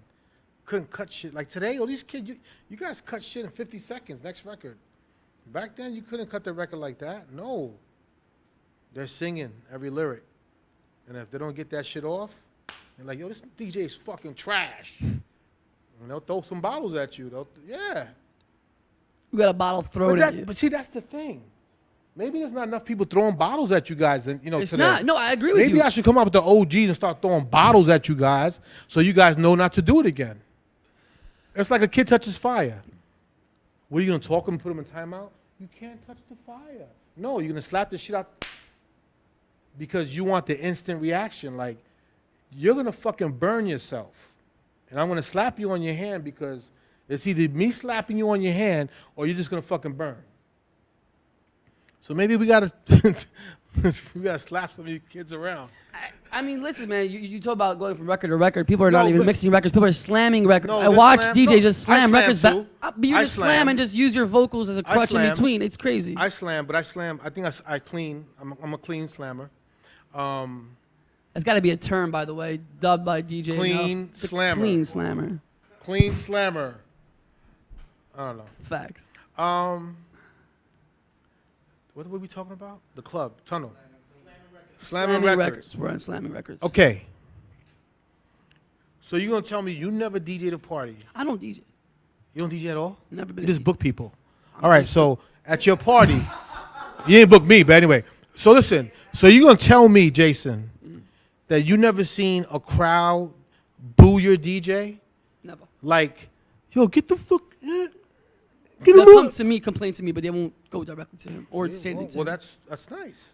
Couldn't cut shit. Like today, all these kids, you guys cut shit in 50 seconds, next record. Back then, you couldn't cut the record like that. No. They're singing every lyric. And if they don't get that shit off, they're like, yo, this DJ is fucking trash. And they'll throw some bottles at you. Yeah. You got a bottle thrown at you. But see, that's the thing. Maybe there's not enough people throwing bottles at you guys. And, you know, It's today. not. No, I agree with you. Maybe I should come up with the OGs and start throwing bottles at you guys so you guys know not to do it again. It's like a kid touches fire. What are you going to talk him and put him in timeout? You can't touch the fire. No, you're going to slap the shit out because you want the instant reaction. Like, you're going to fucking burn yourself. And I'm going to slap you on your hand because it's either me slapping you on your hand or you're just going to fucking burn. So maybe we gotta slap some of you kids around. I mean, listen, man. You talk about going from record to record. People are not No, even but- mixing records. People are slamming records. No, I they watch slam- DJs no, just I slam slam records too. back. You I just slam slam. and just use your vocals as a crutch in slam. between. It's crazy. I slam, but I slam. I think I clean. I'm a clean slammer. That's got to be a term, by the way, dubbed by DJ Clean Enuff. The slammer. Clean slammer. Clean slammer. I don't know. Facts. What were we talking about? The club, tunnel. Slamming Slamming records. We're on slamming records. Okay. So you're gonna tell me you never DJ'd a party? I don't DJ. You don't DJ at all? Never been You a just DJ. book people. All right. So at your party, you didn't book me, but anyway. So listen. So you're gonna tell me, Jason, that you never seen a crowd boo your DJ? Never. Like, yo, get the fuck. Get They'll him come up. to me, complain to me, but they won't go directly to him or say anything to Well, him. that's nice.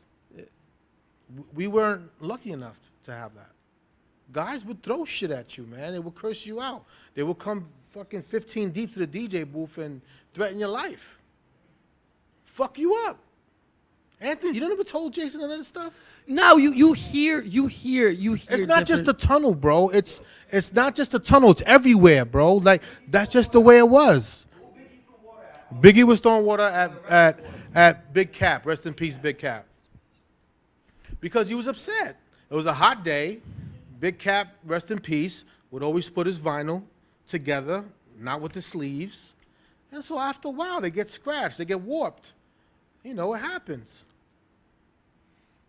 We weren't lucky enough to have that. Guys would throw shit at you, man. They would curse you out. They would come fucking 15 deep to the DJ booth and threaten your life. Fuck you up. Anthony, you never told Jason none of this stuff? No, you hear. It's not just a tunnel, bro. It's not just a tunnel. It's everywhere, bro. Like, that's just the way it was. Biggie was throwing water at Big Cap. Rest in peace, Big Cap. Because he was upset. It was a hot day. Big Cap, rest in peace, would always put his vinyl together, not with the sleeves. And so after a while, they get scratched. They get warped. You know, it happens.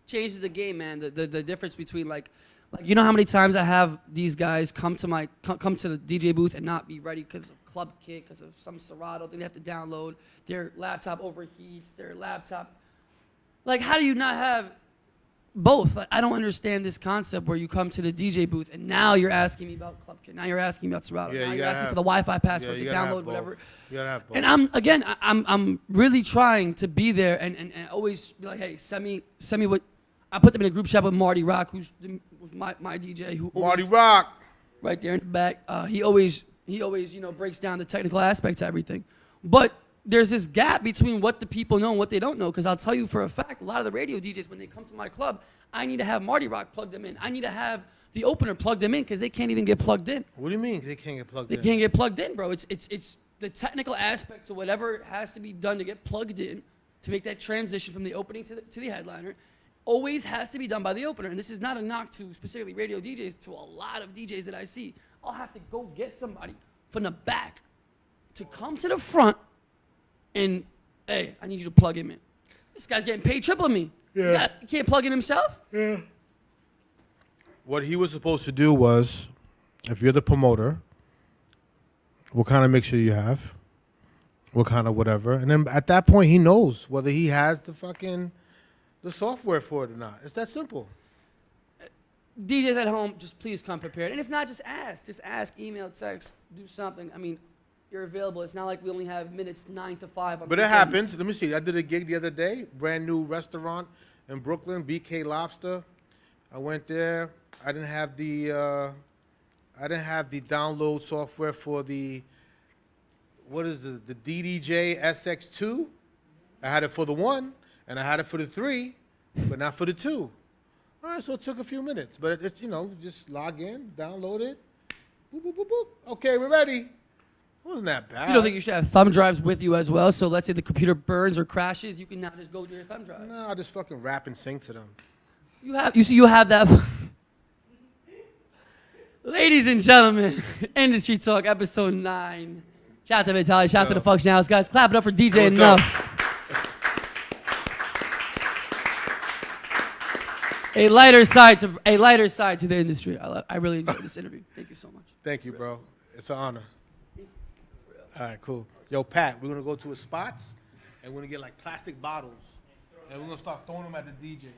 Changes the game, man. The difference between like you know how many times I have these guys come to the DJ booth and not be ready because of club kick, because of some Serato thing they have to download. Their laptop overheats. Their laptop. Like, how do you not have both? Like, I don't understand this concept where you come to the DJ booth and now you're asking me about club kick. Now you're asking me about Serato. Yeah, now you you're gotta asking have- for the Wi-Fi password you to gotta have download both. whatever. You gotta have both. And I'm really trying to be there and always be like, hey, send me what. I put them in a group chat with Marty Rock, who's my DJ, who Marty always, Rock. right there in the back. He always breaks down the technical aspects of everything. But there's this gap between what the people know and what they don't know. Because I'll tell you for a fact, a lot of the radio DJs, when they come to my club, I need to have Marty Rock plug them in. I need to have the opener plug them in because they can't even get plugged in. What do you mean they can't get plugged They in? can't get plugged in, bro. It's the technical aspect to whatever has to be done to get plugged in to make that transition from the opening to the headliner. Always has to be done by the opener. And this is not a knock to specifically radio DJs, to a lot of DJs that I see. I'll have to go get somebody from the back to come to the front and, hey, I need you to plug him in. This guy's getting paid triple me. Yeah. He can't plug in himself? Yeah. What he was supposed to do was, if you're the promoter, what kind of mixer you have, what kind of whatever, and then at that point he knows whether he has the software for it or not. It's that simple. DJs at home, just please come prepared. And if not, just ask. Just ask, email, text, do something. I mean, you're available. It's not like we only have minutes 9 to 5. On But it weekends. happens. Let me see. I did a gig the other day, brand new restaurant in Brooklyn, BK Lobster. I went there. I didn't have the download software for the DDJ SX2. I had it for the 1 and I had it for the 3, but not for the 2. All right, so it took a few minutes, but it's just log in, download it, boop boop boop boop. Okay, we're ready. It wasn't that bad. You don't think you should have thumb drives with you as well? So let's say the computer burns or crashes, you can now just go to your thumb drive. No, I just fucking rap and sing to them. You have that. Ladies and gentlemen, Industry Talk, episode 9. Shout out to Vitaly, shout out to the Funktion House, guys. Clap it up for DJ Enuff. A lighter side to the industry. I really enjoyed this interview. Thank you so much. Thank you, bro. It's an honor. All right, cool. Yo, Pat, we're gonna go to a spots and we're gonna get like plastic bottles and we're gonna start throwing them at the DJs.